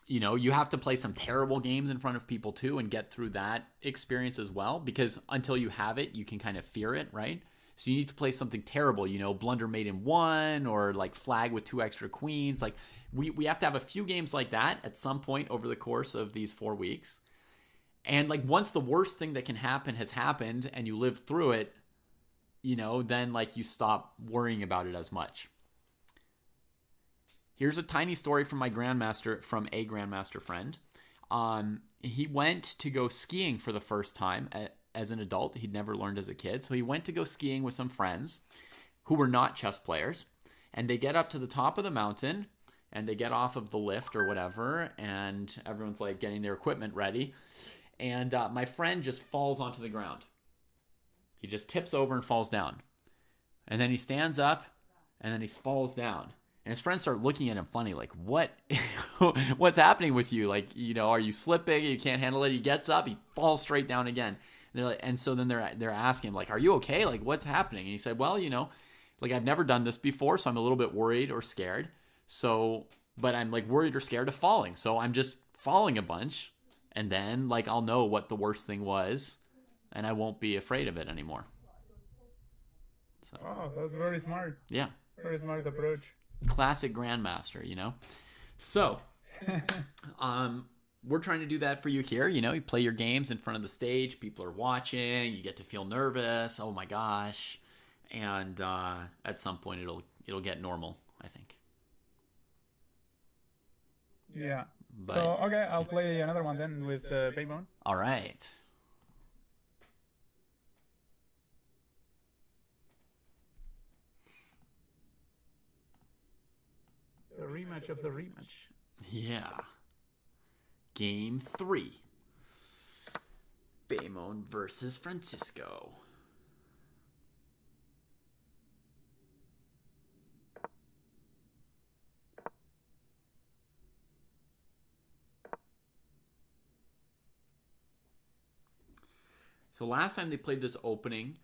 you have to play some terrible games in front of people too and get through that experience as well, because until you have it, you can kind of fear it, right? So you need to play something terrible, Blunder Maiden 1 or like Flag with 2 extra queens. Like we have to have a few games like that at some point over the course of these 4 weeks. And like once the worst thing that can happen has happened and you live through it, then like you stop worrying about it as much. Here's a tiny story from a grandmaster friend. He went to go skiing for the first time as an adult. He'd never learned as a kid. So he went to go skiing with some friends who were not chess players. And they get up to the top of the mountain and they get off of the lift or whatever. And everyone's like getting their equipment ready. And my friend just falls onto the ground. He just tips over and falls down. And then he stands up and then he falls down. And his friends start looking at him funny, like, what? What's happening with you? Like, are you slipping? You can't handle it. He gets up, he falls straight down again. And so then they're asking him, like, are you okay? Like, what's happening? And he said, well, like I've never done this before, so I'm a little bit worried or scared. So, but I'm like worried or scared of falling. So I'm just falling a bunch. And then like I'll know what the worst thing was and I won't be afraid of it anymore. So, Wow, that's very smart. yeah. Very smart approach. Classic grandmaster, So, we're trying to do that for you here. You play your games in front of the stage. People are watching. You get to feel nervous. Oh my gosh! And at some point, it'll get normal, I think. Yeah. But, so okay, I'll play another one then with Baybone. All right. The rematch of the rematch. Yeah. Game 3. Baymon versus Francisco. So last time they played this opening,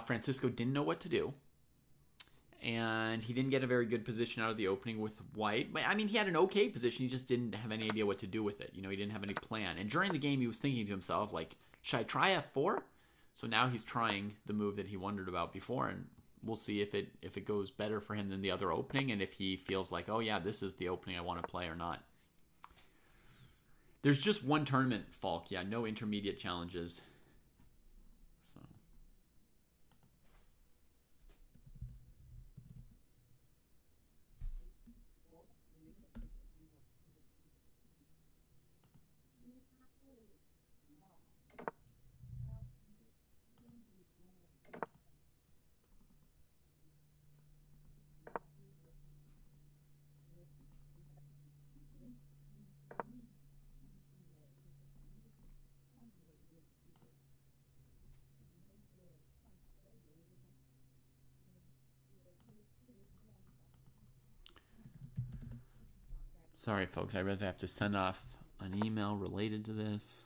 Francisco didn't know what to do. And he didn't get a very good position out of the opening with white. But I mean, he had an okay position. He just didn't have any idea what to do with it. He didn't have any plan. And during the game, he was thinking to himself, like, should I try f4? So now he's trying the move that he wondered about before. And we'll see if it goes better for him than the other opening. And if he feels like, oh yeah, this is the opening I want to play or not. There's just one tournament, Falk. Yeah, no intermediate challenges. Sorry, folks. I really have to send off an email related to this.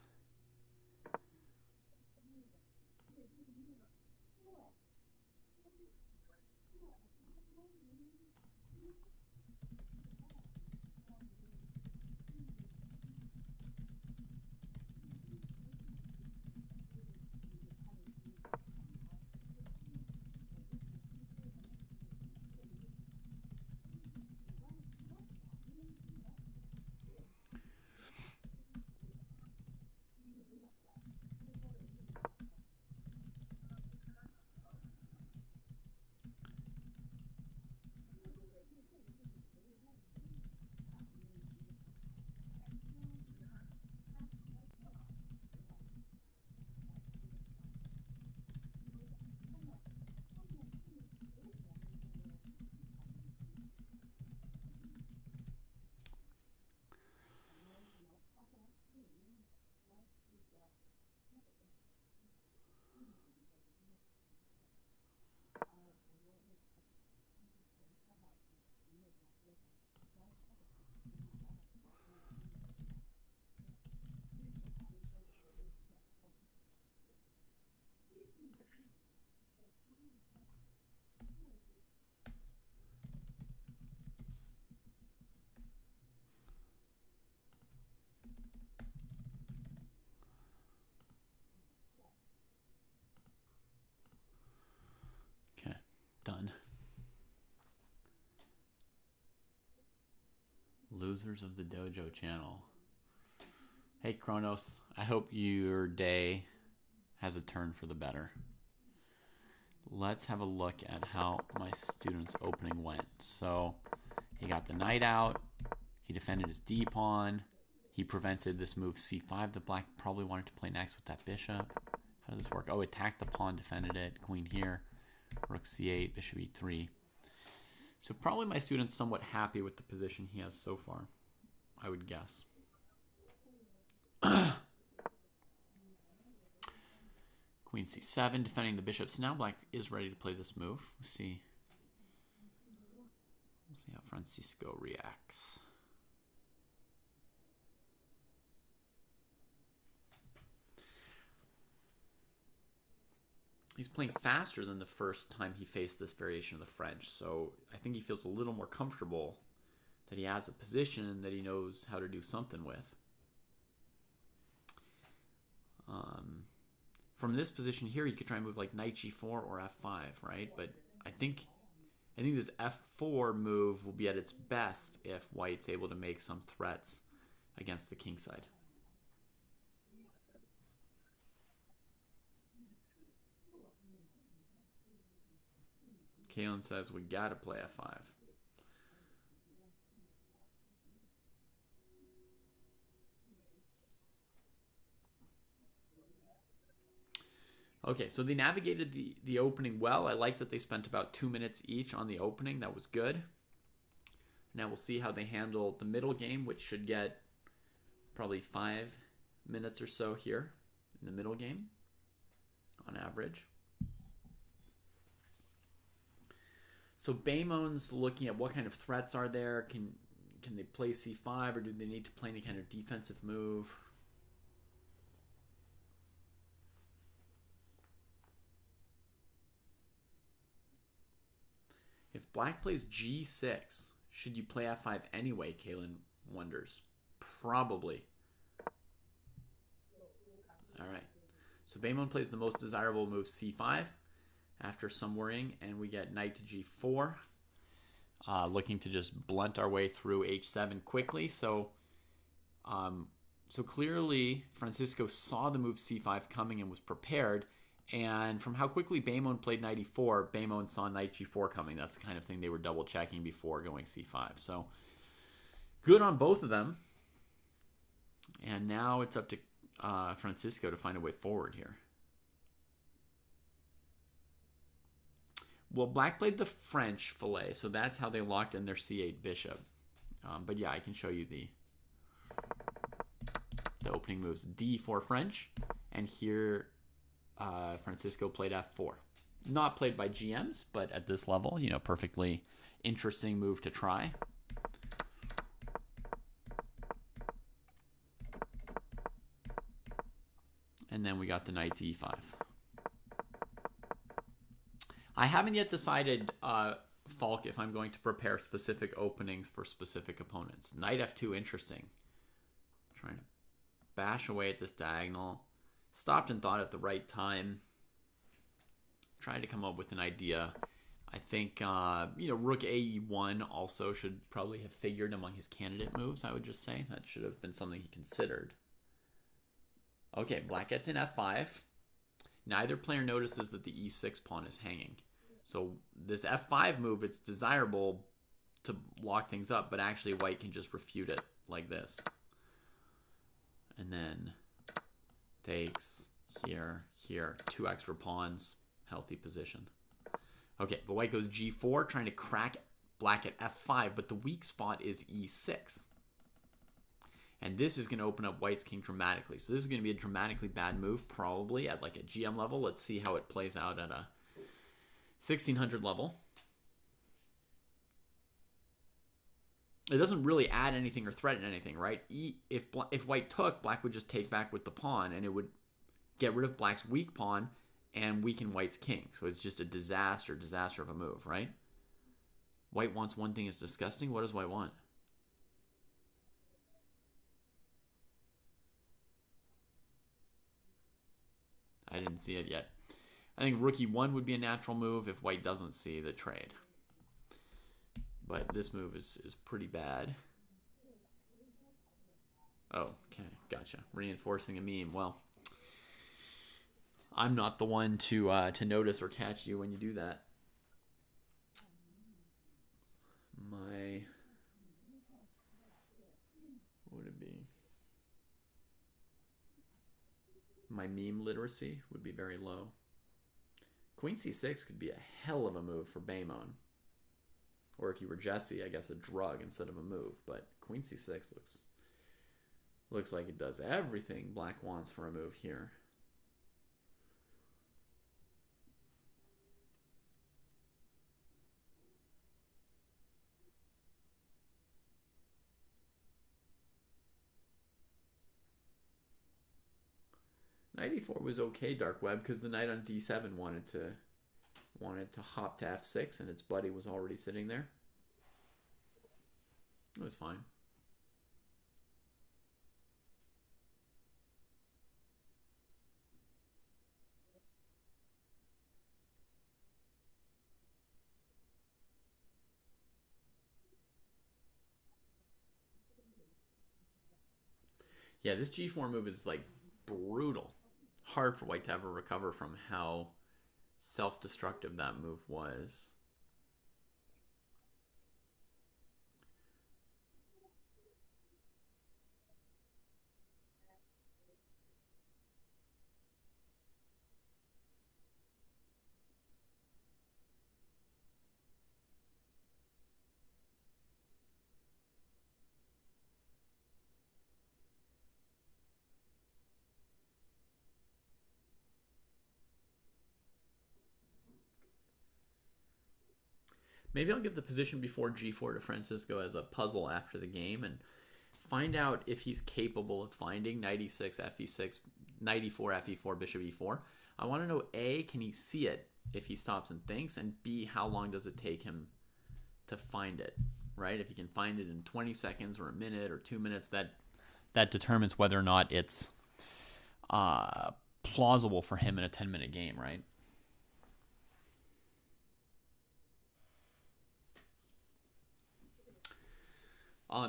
Losers of the Dojo channel. Hey, Kronos. I hope your day has a turn for the better. Let's have a look at how my student's opening went. So he got the knight out. He defended his d-pawn. He prevented this move c5 that black probably wanted to play next with that bishop. How did this work? Oh, attacked the pawn, defended it. Queen here. Rook c8, bishop e3. So probably my student's somewhat happy with the position he has so far, I would guess. Queen c7, defending the bishop. So now black is ready to play this move. We'll see how Francisco reacts. He's playing faster than the first time he faced this variation of the French, so I think he feels a little more comfortable that he has a position that he knows how to do something with. From this position here, you could try and move like knight g4 or f5, right? But I think this f4 move will be at its best if white's able to make some threats against the king side. Kalen says we gotta play f5. Okay, so they navigated the opening well. I like that they spent about 2 minutes each on the opening. That was good. Now we'll see how they handle the middle game, which should get probably 5 minutes or so here in the middle game on average. So Baymon's looking at what kind of threats are there. Can they play c5 or do they need to play any kind of defensive move? If black plays g6, should you play f5 anyway, Kalen wonders. Probably. All right. So Baymon plays the most desirable move c5 after some worrying, and we get knight to g4. Looking to just blunt our way through h7 quickly. So clearly Francisco saw the move c5 coming and was prepared. And from how quickly Baymon played knight e4, Baymon saw knight g4 coming. That's the kind of thing they were double checking before going c5. So good on both of them. And now it's up to Francisco to find a way forward here. Well, black played the French fillet, so that's how they locked in their c8 bishop. But yeah, I can show you the opening moves. d4 French, and here Francisco played f4. Not played by GMs, but at this level, you know, perfectly interesting move to try. And then we got the knight to e5. I haven't yet decided, Falk, if I'm going to prepare specific openings for specific opponents. Knight f2, interesting. Trying to bash away at this diagonal. Stopped and thought at the right time. Trying to come up with an idea. I think, rook ae1 also should probably have figured among his candidate moves, I would just say. That should have been something he considered. Okay, black gets in f5. Neither player notices that the e6 pawn is hanging. So this f5 move, it's desirable to lock things up, but actually white can just refute it like this. And then takes here, here, 2 extra pawns, healthy position. Okay, but white goes g4, trying to crack black at f5, but the weak spot is e6. And this is going to open up white's king dramatically. So this is going to be a dramatically bad move, probably at like a GM level. Let's see how it plays out at a 1600 level. It doesn't really add anything or threaten anything, right? If white took, black would just take back with the pawn, and it would get rid of black's weak pawn and weaken white's king. So it's just a disaster of a move, right? White wants one thing, it's disgusting. What does white want? I didn't see it yet. I think rook e1 would be a natural move if white doesn't see the trade. But this move is pretty bad. Oh, okay, gotcha. Reinforcing a meme. Well, I'm not the one to notice or catch you when you do that. My what would it be? My meme literacy would be very low. Queen c6 could be a hell of a move for Baymon. Or if you were Jesse, I guess a drug instead of a move. But Queen c6 looks like it does everything Black wants for a move here. Knight e4 was okay, Dark Web, because the knight on d7 wanted to hop to f6, and its buddy was already sitting there. It was fine. Yeah, this g4 move is like brutal. Hard for white to ever recover from how self-destructive that move was. Maybe I'll give the position before g4 to Francisco as a puzzle after the game and find out if he's capable of finding knight e6, fe6, knight e4, fe4, bishop e4. I want to know, A, can he see it if he stops and thinks, and B, how long does it take him to find it, right? If he can find it in 20 seconds or a minute or 2 minutes, that determines whether or not it's plausible for him in a 10-minute game, right?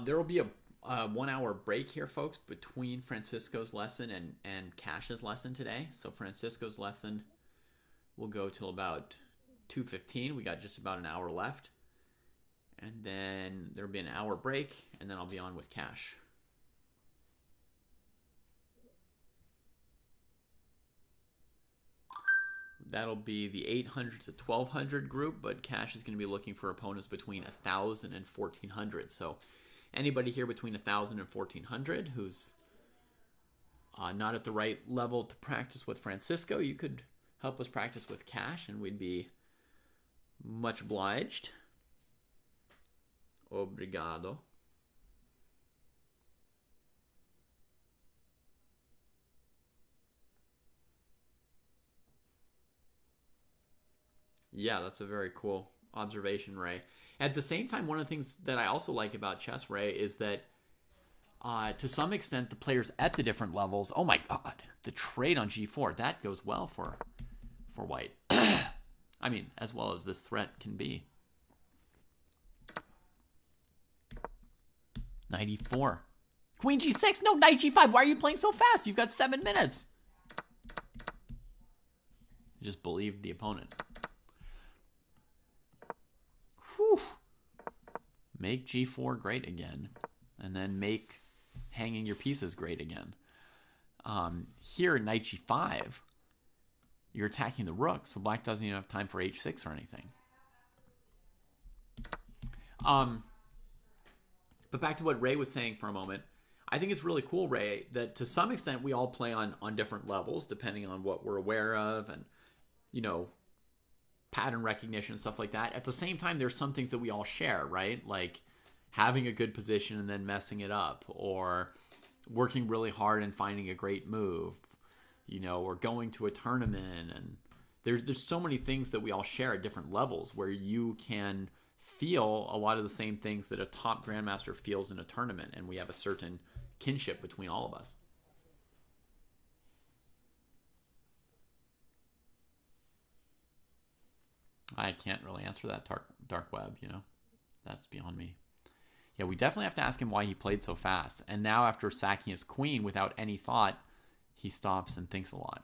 There will be a 1 hour break here, folks, between Francisco's lesson and Cash's lesson today. So Francisco's lesson will go till about 2:15. We got just about an hour left. And then there'll be an hour break, and then I'll be on with Cash. That'll be the 800 to 1200 group, but Cash is going to be looking for opponents between 1000 and 1400. So anybody here between 1000 and 1400 who's not at the right level to practice with Francisco, you could help us practice with Cash, and we'd be much obliged. Obrigado. Yeah, that's a very cool observation, Ray. At the same time, one of the things that I also like about chess, Ray, is that to some extent, the players at the different levels, oh my god, the trade on g4, that goes well for white. I mean, as well as this threat can be. Knight e4. Queen g6, no, knight g5. Why are you playing so fast? You've got 7 minutes. You just believed the opponent. Whew. Make g4 great again, and then make hanging your pieces great again. Here in knight g5, you're attacking the rook, so black doesn't even have time for h6 or anything. But back to what Ray was saying for a moment, I think it's really cool, Ray, that to some extent we all play on different levels depending on what we're aware of and, you know, pattern recognition and stuff like that. At the same time, there's some things that we all share, right? Like having a good position and then messing it up, or working really hard and finding a great move, you know, or going to a tournament. And there's so many things that we all share at different levels where you can feel a lot of the same things that a top grandmaster feels in a tournament, and we have a certain kinship between all of us. I can't really answer that, dark web, you know. That's beyond me. Yeah, we definitely have to ask him why he played so fast. And now after sacking his queen without any thought, he stops and thinks a lot.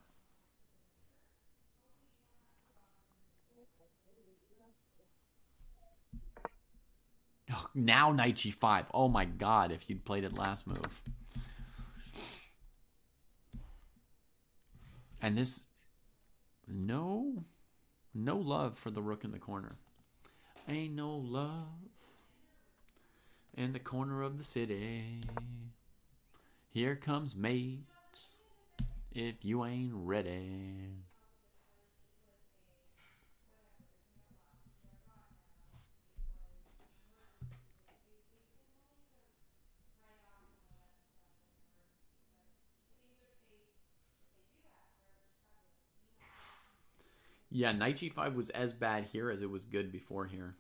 Oh, now knight g5. Oh my god, if you'd played it last move. And this... No love for the rook in the corner. Ain't no love in the corner of the city. Here comes mate, if you ain't ready. Yeah, knight g5 was as bad here as it was good before here.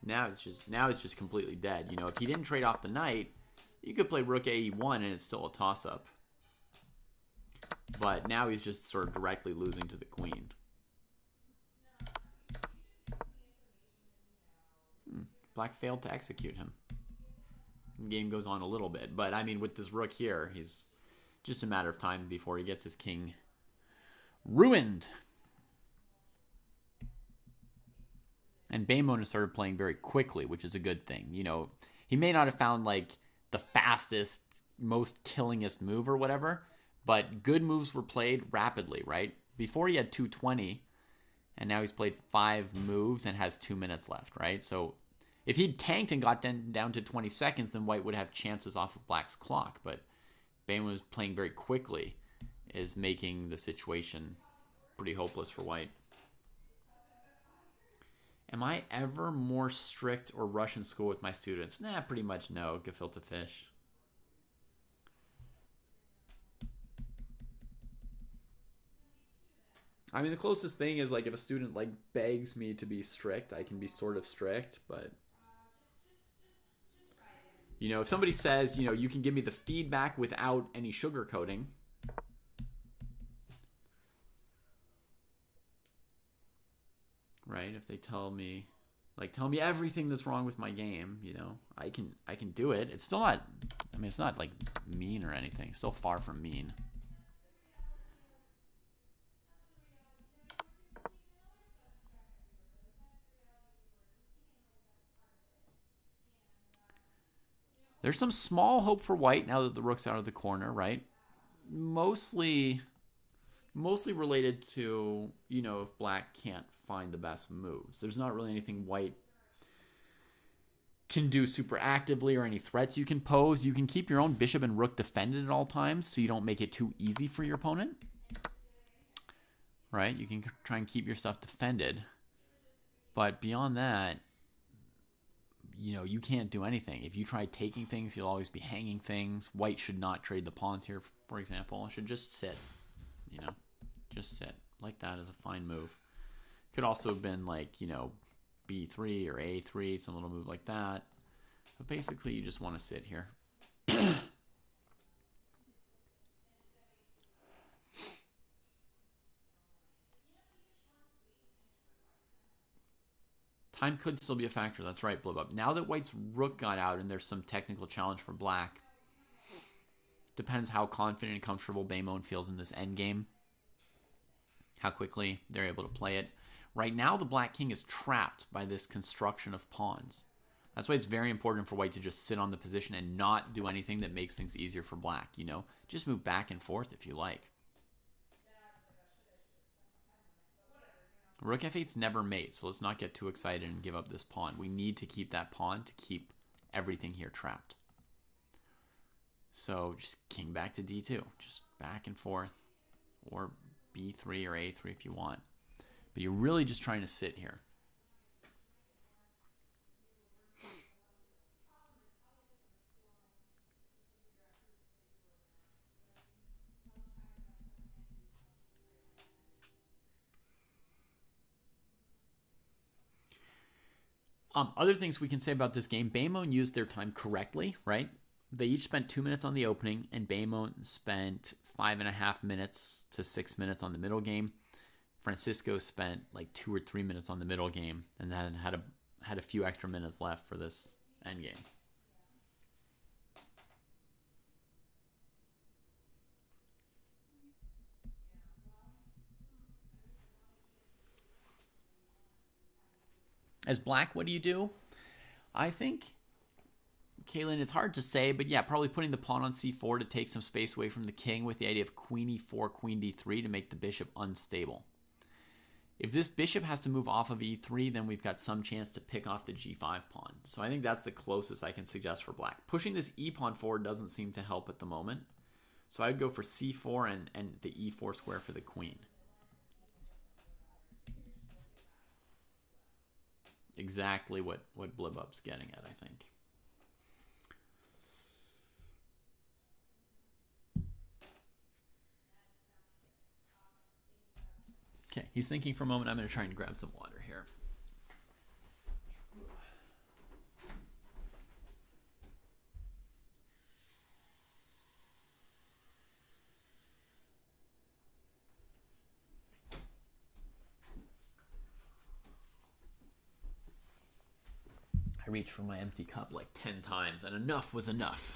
Now it's just completely dead. You know, if he didn't trade off the knight, you could play rook ae1 and it's still a toss-up. But now he's just sort of directly losing to the queen. Black failed to execute him. The game goes on a little bit, but I mean, with this rook here, he's just a matter of time before he gets his king ruined. And Baemon has started playing very quickly, which is a good thing. You know, he may not have found like the fastest, most killingest move or whatever, but good moves were played rapidly, right? Before he had 220, and now he's played 5 moves and has 2 minutes left, right? So if he'd tanked and got down to 20 seconds, then White would have chances off of Black's clock. But Baemon was playing very quickly, is making the situation pretty hopeless for White. Am I ever more strict or rush in school with my students? Nah, pretty much no, gefilte fish. I mean, the closest thing is like if a student like begs me to be strict, I can be sort of strict, but you know, if somebody says, you know, you can give me the feedback without any sugarcoating, right? If they tell me, like, tell me everything that's wrong with my game, you know, I can do it. It's still not, I mean, it's not like mean or anything. It's still far from mean. There's some small hope for White now that the rook's out of the corner, right? Mostly related to, you know, if Black can't find the best moves. There's not really anything White can do super actively or any threats you can pose. You can keep your own bishop and rook defended at all times so you don't make it too easy for your opponent. Right? You can try and keep your stuff defended. But beyond that, you know, you can't do anything. If you try taking things, you'll always be hanging things. White should not trade the pawns here, for example. It should just sit, you know, just sit. Like that is a fine move. Could also have been like, you know, b3 or a3, some little move like that. But basically, you just want to sit here. Time could still be a factor. That's right, Blib Up. Now that White's rook got out and there's some technical challenge for Black, depends how confident and comfortable Baemon feels in this endgame, how quickly they're able to play it. Right now, the Black King is trapped by this construction of pawns. That's why it's very important for White to just sit on the position and not do anything that makes things easier for Black, you know? Just move back and forth if you like. Rook f8's never mate, so let's not get too excited and give up this pawn. We need to keep that pawn to keep everything here trapped. So just king back to d2. Just back and forth. Or b3 or a3 if you want. But you're really just trying to sit here. Other things we can say about this game, Baemon used their time correctly, right? They each spent 2 minutes on the opening, and Baymont spent 5.5 minutes to 6 minutes on the middle game. Francisco spent like 2 or 3 minutes on the middle game, and then had a few extra minutes left for this end game. As black, what do you do? I think, Kaylin, it's hard to say, but yeah, probably putting the pawn on c4 to take some space away from the king with the idea of queen e4, queen d3 to make the bishop unstable. If this bishop has to move off of e3, then we've got some chance to pick off the g5 pawn. So I think that's the closest I can suggest for black. Pushing this e pawn forward doesn't seem to help at the moment. So I'd go for c4 and the e4 square for the queen. Exactly what Blibup's getting at, I think. Okay, he's thinking for a moment. I'm going to try and grab some water here. I reached for my empty cup like 10 times, and enough was enough.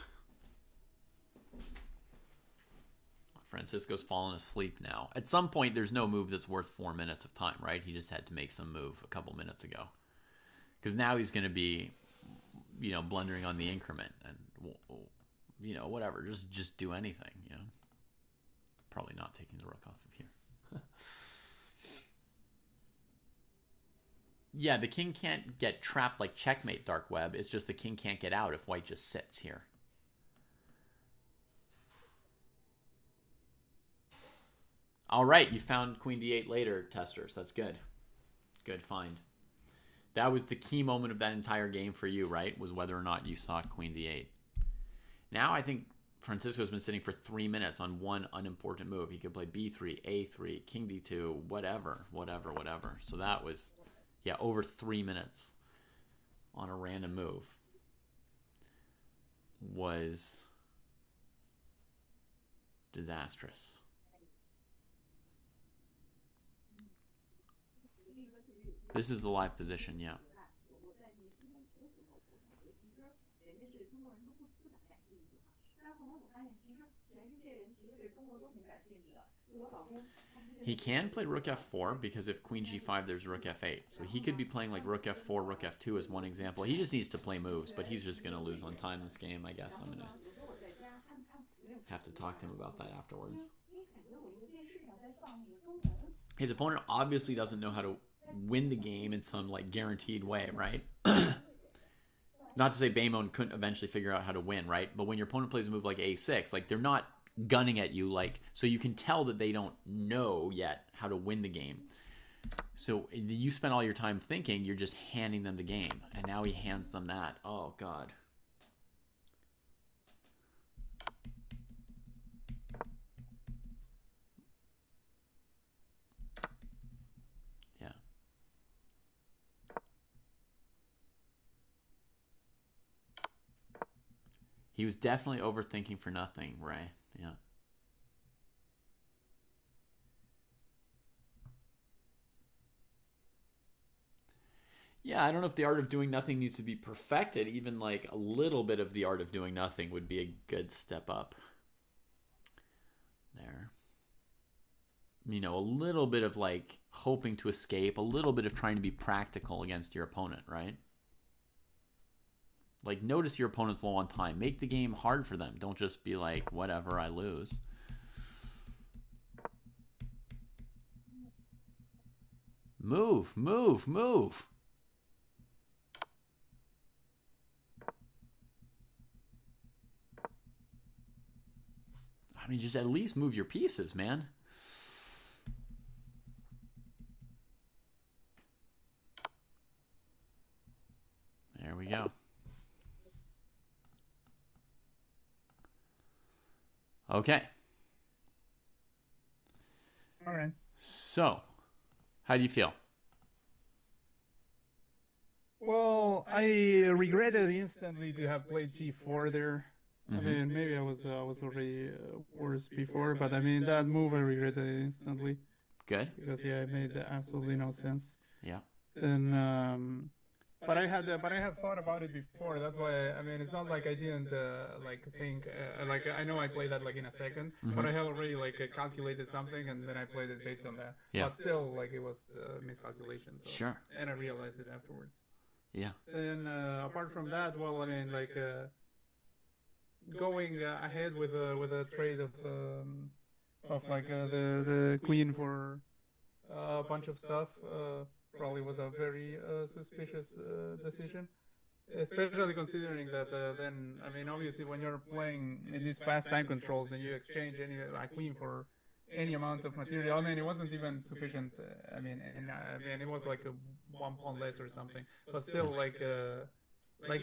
Francisco's fallen asleep now. At some point, there's no move that's worth 4 minutes of time, right? He just had to make some move a couple minutes ago. Because now he's going to be, blundering on the increment and, whatever. Just do anything, Probably not taking the rook off of here. Yeah, the king can't get trapped like checkmate, Dark Web. It's just the king can't get out if white just sits here. All right, you found queen d8 later, testers. That's good. Good find. That was the key moment of that entire game for you, right? Was whether or not you saw queen d8. Now I think Francisco's been sitting for 3 minutes on one unimportant move. He could play b3, a3, king d2, whatever. So that was, over 3 minutes on a random move was disastrous. This is the live position, yeah. He can play rook f4 because if queen g5, there's rook f8. So he could be playing like rook f4, rook f2 as one example. He just needs to play moves, but he's just going to lose on time this game, I guess. I'm going to have to talk to him about that afterwards. His opponent obviously doesn't know how to win the game in some like guaranteed way, right? Not to say Baymon couldn't eventually figure out how to win, right? But when your opponent plays a move like a6, like they're not gunning at you, like, so you can tell that they don't know yet how to win the game. So you spend all your time thinking you're just handing them the game, and now he hands them that. Oh God. He was definitely overthinking for nothing, Ray. Yeah. Yeah, I don't know if the art of doing nothing needs to be perfected. Even like a little bit of the art of doing nothing would be a good step up. There. A little bit of like hoping to escape, a little bit of trying to be practical against your opponent, right? Like, notice your opponent's low on time. Make the game hard for them. Don't just be like, whatever, I lose. Move, move, move. I mean, just at least move your pieces, man. There we go. Okay. All right. So, how do you feel? Well, I regretted instantly to have played g4 there. I Mm-hmm. mean, maybe I was already worse before, but I mean that move I regretted instantly Good. because yeah, it made absolutely no sense. Yeah. Then, but I had thought about it before. That's why I mean, it's not like I didn't like think like I know I played that like in a second, Mm-hmm. but I had already like calculated something and then I played it based on that. Yeah. But still, like it was miscalculation. So Sure. and I realized it afterwards. Yeah. Then apart from that, well, I mean, like going ahead with a trade of like the queen for a bunch of stuff probably was a very suspicious decision, especially considering that then I mean obviously when you're playing in these fast time controls and you exchange any like queen for any amount of material. I mean it wasn't even sufficient. I mean and I mean it was like a 1 pawn less or something, but still like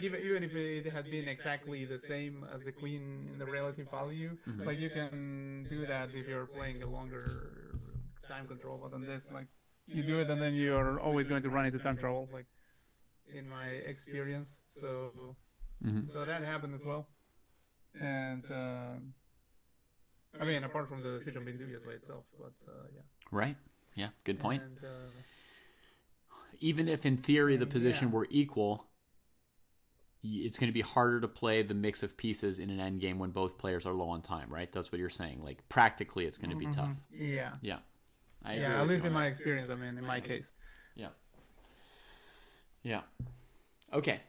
even if it had been exactly the same as the queen in the relative value, Mm-hmm. like you can do that if you're playing a longer time control. But on this, like you do it and then you're always going to run into time trouble, like in my experience. Mm-hmm. So that happened as well. And I mean, apart from the decision being dubious by itself, but yeah. Right. Yeah. Good point. And Even if in theory the position yeah. were equal, it's going to be harder to play the mix of pieces in an end game when both players are low on time, right? That's what you're saying. Like practically, it's going to be tough. Yeah. Yeah. I agree Yeah, at with least you in on my that. experience, I mean, in my case. Yeah. Yeah. Okay.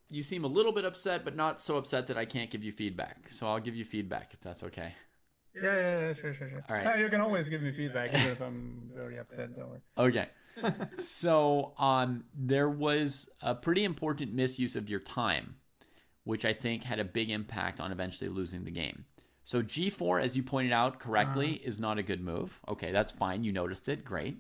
You seem a little bit upset, but not so upset that I can't give you feedback. So I'll give you feedback if that's okay. Yeah, sure. All right. You can always give me feedback, even if I'm very upset. Don't worry. Okay. So there was a pretty important misuse of your time, which I think had a big impact on eventually losing the game. So G4, as you pointed out correctly, is not a good move. Okay, that's fine. You noticed it. Great.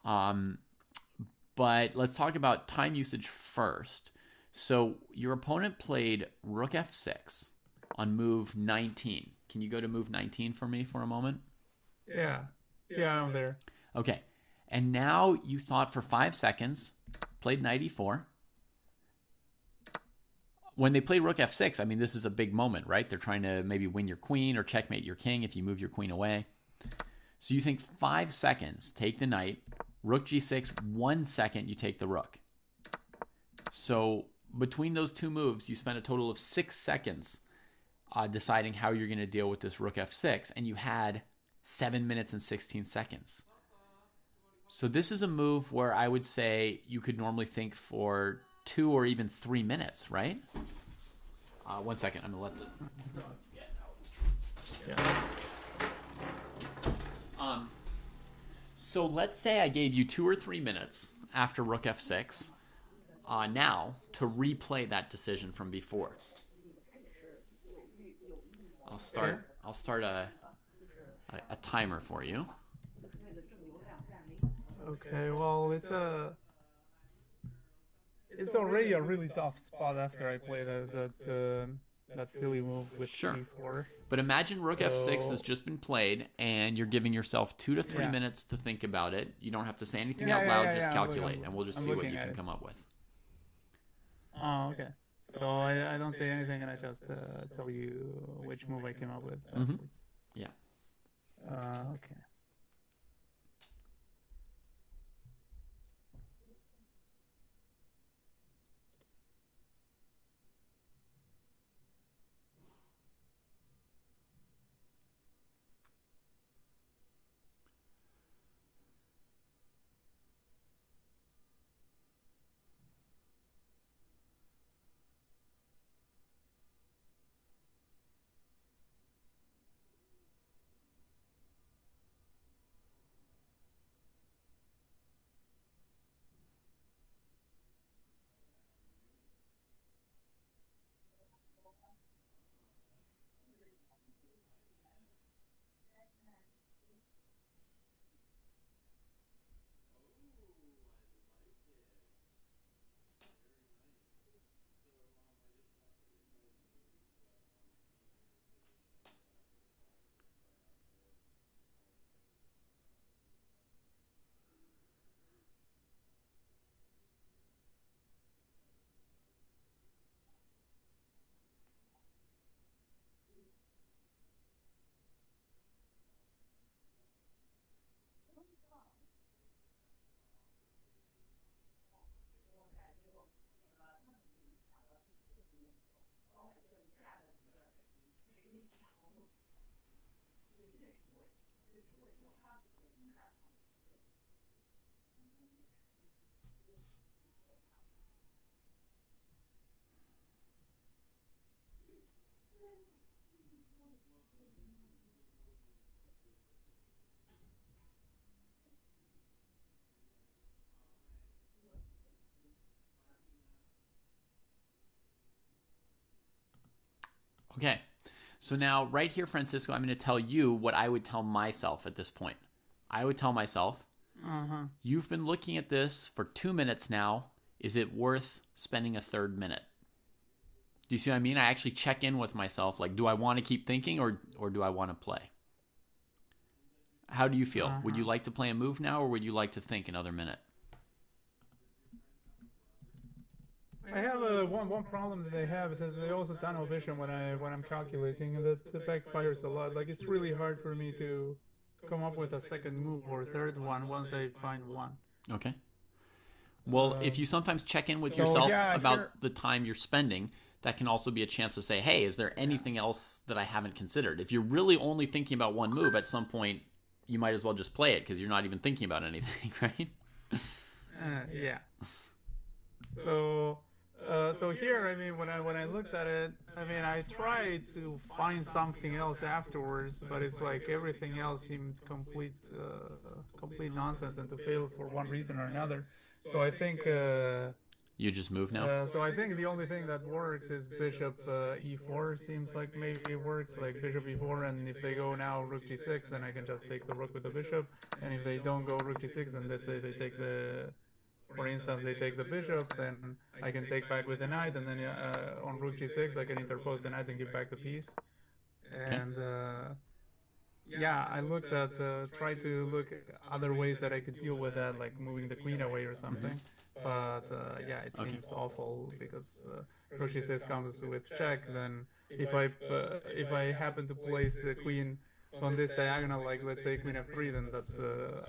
But let's talk about time usage first. So your opponent played Rook F6 on move 19. Can you go to move 19 for me for a moment? Yeah, I'm there. Okay. And now you thought for 5 seconds, played knight e4. When they play Rook F6, I mean, this is a big moment, right? They're trying to maybe win your queen or checkmate your king if you move your queen away. So you think 5 seconds, take the knight, Rook G6, 1 second, you take the rook. So between those two moves, you spent a total of 6 seconds deciding how you're going to deal with this Rook F6, and you had 7 minutes and 16 seconds. So this is a move where I would say you could normally think for 2 or even 3 minutes, right? 1 second, I'm going to let the dog get out. So let's say I gave you 2 or 3 minutes after Rook F6 now to replay that decision from before. I'll start a timer for you. Okay, well, it's already a really tough spot after I play that silly move with Sure. G4. But imagine Rook F6 has So- just been played, and you're giving yourself 2 to 3 Yeah. minutes to think about it. You don't have to say anything Yeah, out yeah, loud, yeah, just yeah, calculate, and we'll just I'm see what looking you at can it. come up with. Oh, okay. So I don't say anything and I just tell you which move I came up with afterwards. Yeah. Okay. Okay. So now, right here, Francisco, I'm going to tell you what I would tell myself at this point. I would tell myself, you've been looking at this for 2 minutes now. Is it worth spending a third minute? Do you see what I mean? I actually check in with myself. Like, do I want to keep thinking or do I want to play? How do you feel? Would you like to play a move now or would you like to think another minute? I have one problem that they have is they also tunnel vision when I'm calculating, and that backfires a lot. Like, it's really hard for me to come up with a second move or third one once I find one. Okay. Well, if you sometimes check in with yourself about the time you're spending, that can also be a chance to say, hey, is there anything else that I haven't considered? If you're really only thinking about one move, at some point, you might as well just play it because you're not even thinking about anything, right? Yeah. So here, I mean, when I looked at it, I mean, I tried to find something else afterwards, but it's like everything else seemed complete nonsense and to fail for one reason or another. So I think you just move now. So I think the only thing that works is bishop e4. Seems like maybe it works, like bishop e4, and if they go now rook g6, then I can just take the rook with the bishop. And if they don't go rook g6, and let's say they take the, for instance, they take the bishop, then I can take back with the knight, and then on rook g6 I can interpose the knight and give back the piece. And yeah, I looked at tried to look at other ways that I could deal with that, like moving the queen away or something. But yeah, it seems awful because rook g6 comes with check. Then if I happen to place the queen on this diagonal, like let's say queen f3, then that's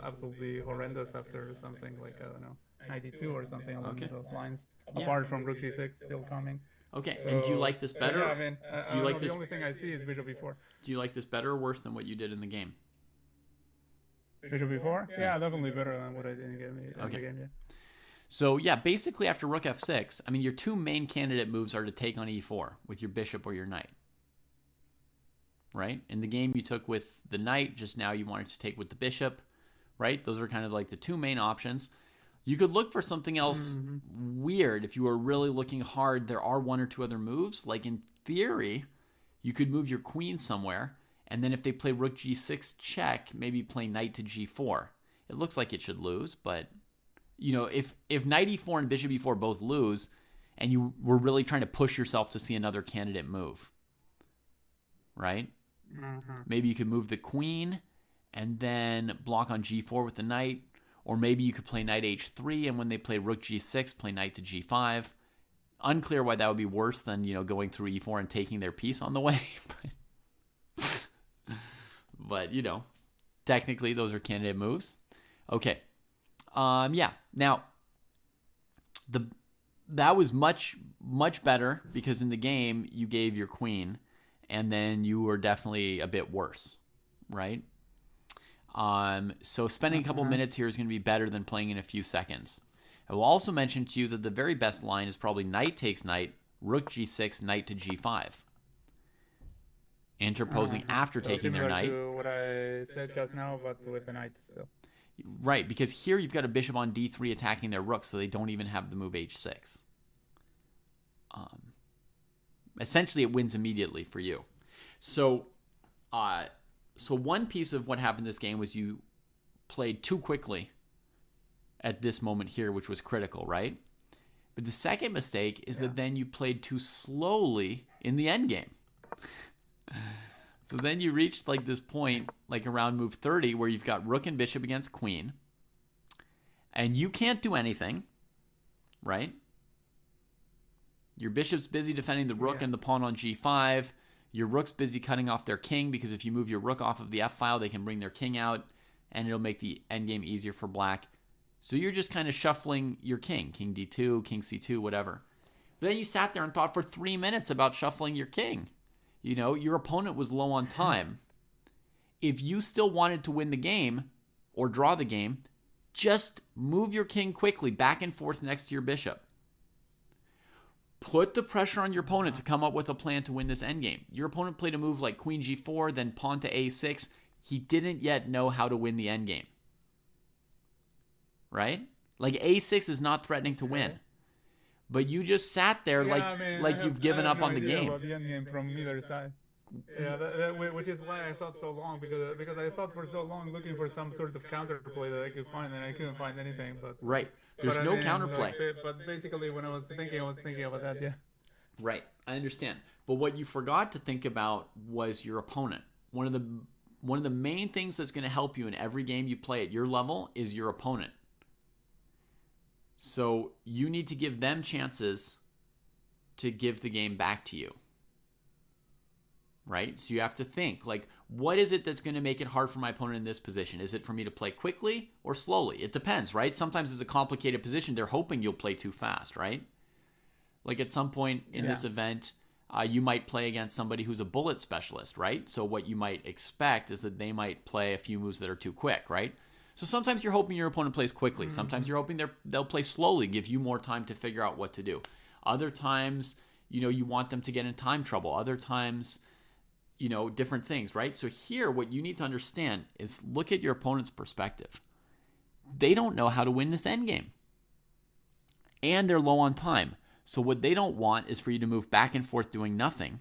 absolutely horrendous after something like, I don't know, 92 or something along those lines. Apart from rook g6 still coming. Okay, so, and do you like this better? Yeah, I mean, do you like this? The only thing I see is bishop e4. Do you like this better or worse than what you did in the game? Bishop e4? Yeah, definitely better than what I did in the game. Yeah. So yeah, basically after rook f6, I mean, your two main candidate moves are to take on e4 with your bishop or your knight. Right? In the game you took with the knight, just now you wanted to take with the bishop, right? Those are kind of like the two main options. You could look for something else weird. If you were really looking hard, there are one or two other moves. Like in theory, you could move your queen somewhere, and then if they play rook g6 check, maybe play knight to g4. It looks like it should lose, but you know, if knight e4 and bishop e4 both lose, and you were really trying to push yourself to see another candidate move, right? Maybe you could move the queen and then block on g4 with the knight. Or maybe you could play knight h3, and when they play rook g6, play knight to g5. Unclear why that would be worse than, you know, going through e4 and taking their piece on the way. But you know, technically those are candidate moves. Okay. Yeah. Now, that was much better because in the game you gave your queen, and then you were definitely a bit worse, right? So spending a couple minutes here is going to be better than playing in a few seconds. I will also mention to you that the very best line is probably knight takes knight, rook g6, knight to g5. Interposing after taking their knight. To what I said just now, but with the knight still. Right, because here you've got a bishop on d3 attacking their rook, so they don't even have the move h6. Essentially, it wins immediately for you. So one piece of what happened in this game was you played too quickly at this moment here, which was critical, right? But the second mistake is that then you played too slowly in the endgame. So then you reached like this point, like around move 30, where you've got rook and bishop against queen. And you can't do anything, right? Your bishop's busy defending the rook and the pawn on g5. Your rook's busy cutting off their king, because if you move your rook off of the f-file, they can bring their king out, and it'll make the endgame easier for black. So you're just kind of shuffling your king d2, king c2, whatever. But then you sat there and thought for 3 minutes about shuffling your king. You know, your opponent was low on time. If you still wanted to win the game, or draw the game, just move your king quickly back and forth next to your bishop. Put the pressure on your opponent to come up with a plan to win this endgame. Your opponent played a move like queen g4, then pawn to a6. He didn't yet know how to win the endgame. Right? Like a6 is not threatening to win. but you just sat there Yeah, I mean, like you've I given have up no on the idea game. about the end game from either side. Yeah, which is why I thought so long because I thought for so long looking for some sort of counterplay that I could find, and I couldn't find anything. Right. But There's I no mean, counterplay. but basically, when I was thinking about that. Yeah. Right. I understand. But what you forgot to think about was your opponent. One of the main things that's going to help you in every game you play at your level is your opponent. So you need to give them chances to give the game back to you. Right? So you have to think, like, what is it that's going to make it hard for my opponent in this position? Is it for me to play quickly or slowly? It depends, right? Sometimes it's a complicated position. They're hoping you'll play too fast, right? Like at some point in this event, you might play against somebody who's a bullet specialist, right? So what you might expect is that they might play a few moves that are too quick, right? So sometimes you're hoping your opponent plays quickly. Sometimes you're hoping they'll play slowly, give you more time to figure out what to do. Other times, you want them to get in time trouble. Other times, different things, right? So here, what you need to understand is look at your opponent's perspective. They don't know how to win this endgame. And they're low on time. So what they don't want is for you to move back and forth doing nothing.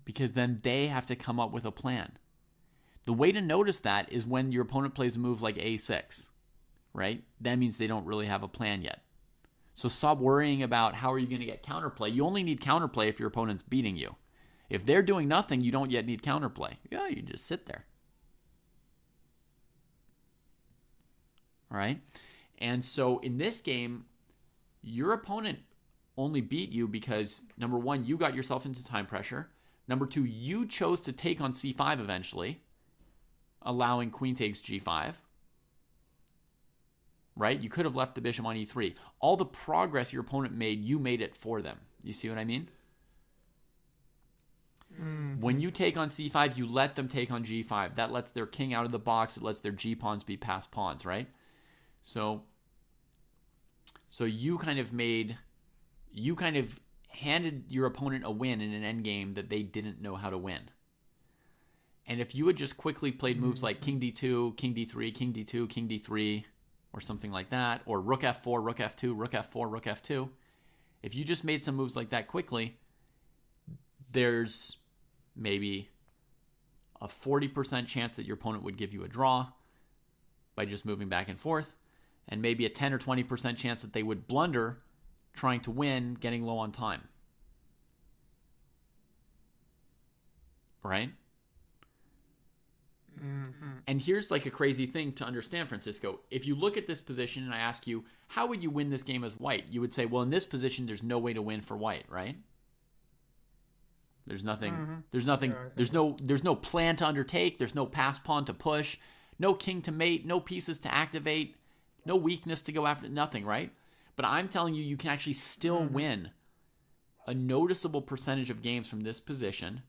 Because then they have to come up with a plan. The way to notice that is when your opponent plays a move like A6, right? That means they don't really have a plan yet. So stop worrying about how are you going to get counterplay. You only need counterplay if your opponent's beating you. If they're doing nothing, you don't yet need counterplay. Yeah, you just sit there. All right? And so in this game, your opponent only beat you because, number one, you got yourself into time pressure. Number two, you chose to take on C5 eventually, allowing queen takes G5. Right? You could have left the bishop on E3. All the progress your opponent made, you made it for them. You see what I mean? When you take on C5, you let them take on G5. That lets their king out of the box. It lets their G pawns be passed pawns, right? So you kind of handed your opponent a win in an endgame that they didn't know how to win. And if you had just quickly played moves like King D2, King D3, King D2, King D3, or something like that, or Rook F4, Rook F2, Rook F4, Rook F2, if you just made some moves like that quickly, there's maybe a 40% chance that your opponent would give you a draw by just moving back and forth, and maybe a 10 or 20% chance that they would blunder trying to win, getting low on time. Right? And here's like a crazy thing to understand, Francisco. If you look at this position and I ask you, how would you win this game as white? You would say, well, in this position, there's no way to win for white, right? There's nothing, there's no plan to undertake. There's no pass pawn to push, no king to mate, no pieces to activate, no weakness to go after, nothing, right? But I'm telling you, you can actually still win a noticeable percentage of games from this position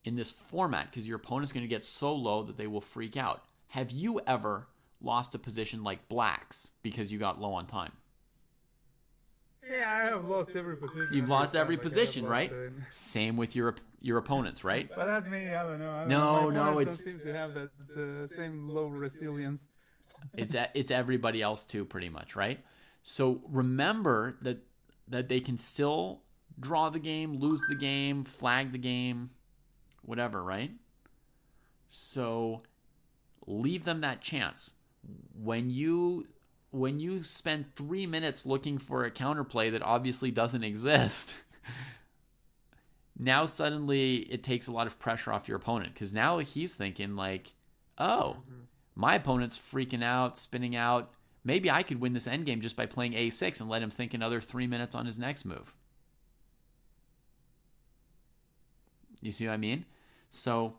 in this format because your opponent's going to get so low that they will freak out. Have you ever lost a position like black's because you got low on time? Yeah, I have lost every position. You've lost every position, right? Same with your opponents, right? But that's me. I don't know. No, it don't seem to have that same low resilience. It's everybody else too, pretty much, right? So remember that they can still draw the game, lose the game, flag the game, whatever, right? So leave them that chance. When you spend 3 minutes looking for a counterplay that obviously doesn't exist, now suddenly it takes a lot of pressure off your opponent because now he's thinking like, oh, my opponent's freaking out, spinning out. Maybe I could win this endgame just by playing A6 and let him think another 3 minutes on his next move. You see what I mean? So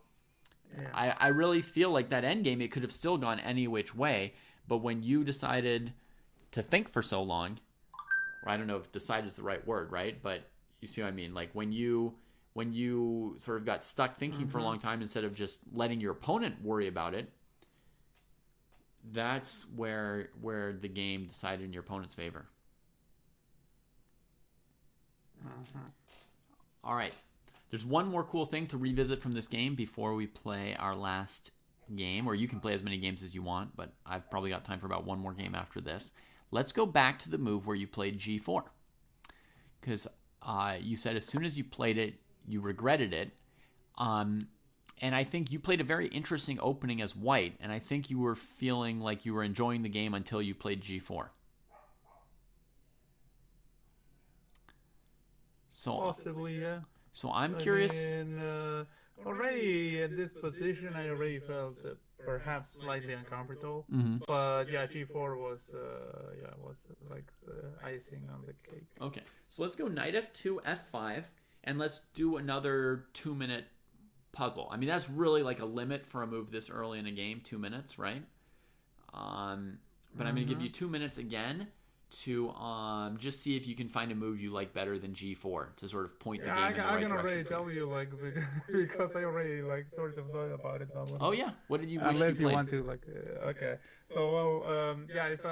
yeah. I really feel like that endgame, it could have still gone any which way. But when you decided to think for so long, or I don't know if decide is the right word, right? But you see what I mean? Like when you sort of got stuck thinking for a long time instead of just letting your opponent worry about it, that's where the game decided in your opponent's favor. All right. There's one more cool thing to revisit from this game before we play our last game, or you can play as many games as you want, but I've probably got time for about one more game after this. let's go back to the move where you played g4. Because you said as soon as you played it, you regretted it. And I think you played a very interesting opening as white, and I think you were feeling like you were enjoying the game until you played g4. So Possibly, yeah. So I'm curious. Already at this position, I already felt perhaps slightly uncomfortable. Mm-hmm. But yeah, G4 was like the icing on the cake. Okay, so let's go knight f2, f5, and let's do another 2-minute puzzle. I mean, that's really like a limit for a move this early in a game, 2 minutes, right? But I'm going to give you 2 minutes again to just see if you can find a move you like better than g4 to sort of point the game in the right direction. I can already tell you, like, because I already like sort of thought about it. Oh yeah, what did you wish unless you you want to, like, okay. So well, yeah, if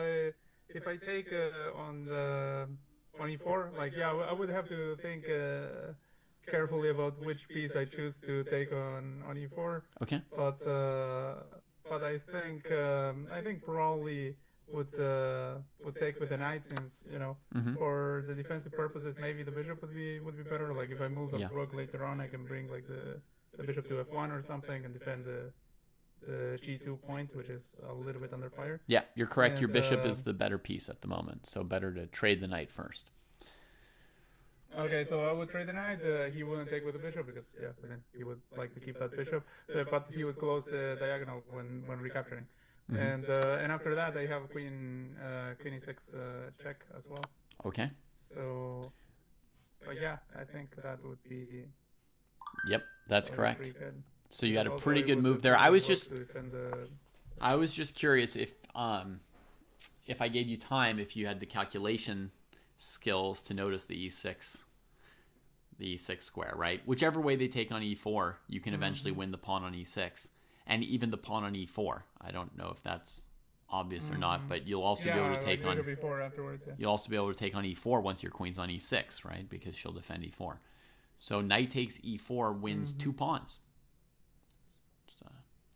I take on the 24, like, yeah, I would have to think carefully about which piece I choose to take on e4. Okay. But I think probably would take with the knight, since for the defensive purposes maybe the bishop would be better. Like if I move the rook later on, I can bring like the bishop to f1 or something and defend the g2 point, which is a little bit under fire. Yeah, you're correct. And your bishop is the better piece at the moment, so better to trade the knight first. Okay, so I would trade the knight. He wouldn't take with the bishop because then he would like to keep that bishop, but he would close the diagonal when recapturing. And after that, I have queen e6 check as well. Okay. So yeah, I think that would be. Yep, that's correct. So you got a Also, pretty good move there. I was just curious if I gave you time, if you had the calculation skills to notice the e6 square, right? Whichever way they take on e4, you can eventually win the pawn on e6. And even the pawn on e4. I don't know if that's obvious or not, but you'll also be able to take on. Afterwards, yeah. You'll also be able to take on e4 once your queen's on e6, right? Because she'll defend e4. So knight takes e4 wins 2 pawns. Just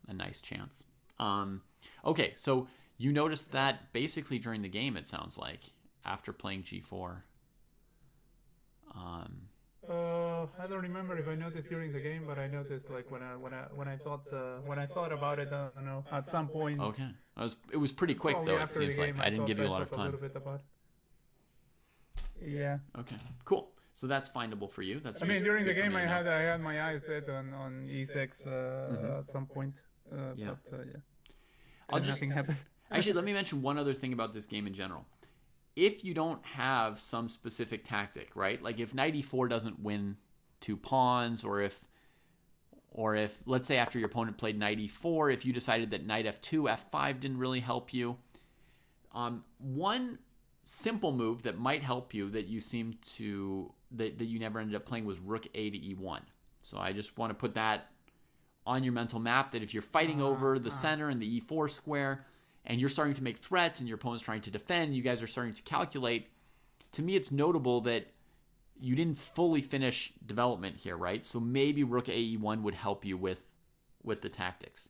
a nice chance. Okay, so you noticed that basically during the game. It sounds like after playing g4. I don't remember if I noticed during the game, but I noticed like when I thought about it. I don't know, at some point. Okay, it was pretty quick though. It seems like I didn't give you a lot of time. Yeah. Okay. Cool. So that's findable for you. That's. I mean, during the game, I had my eyes set on e6 at some point. Yeah. But yeah. Nothing happened. Actually, let me mention one other thing about this game in general. If you don't have some specific tactic, right? Like if knight e4 doesn't win 2 pawns, or if let's say after your opponent played knight e4, if you decided that knight f2, f5 didn't really help you, one simple move that might help you that you seem to that you never ended up playing was rook a to e1. So I just want to put that on your mental map, that if you're fighting over the center and the e4 square, and you're starting to make threats and your opponent's trying to defend, you guys are starting to calculate. To me, it's notable that you didn't fully finish development here, right? So maybe rook ae1 would help you with the tactics.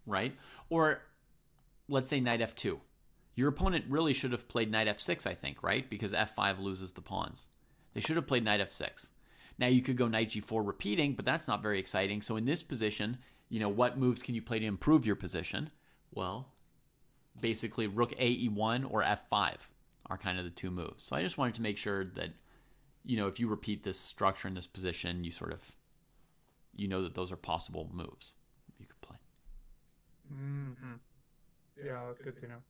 Right? Or let's say knight f2. Your opponent really should have played knight f6, I think, right? Because f5 loses the pawns. They should have played knight f6. Now you could go knight g4 repeating, but that's not very exciting. So in this position, what moves can you play to improve your position? Well, basically rook ae1 or f5 are kind of the 2 moves. So I just wanted to make sure that, if you repeat this structure in this position, you sort of, that those are possible moves you could play. Yeah, that's good to know.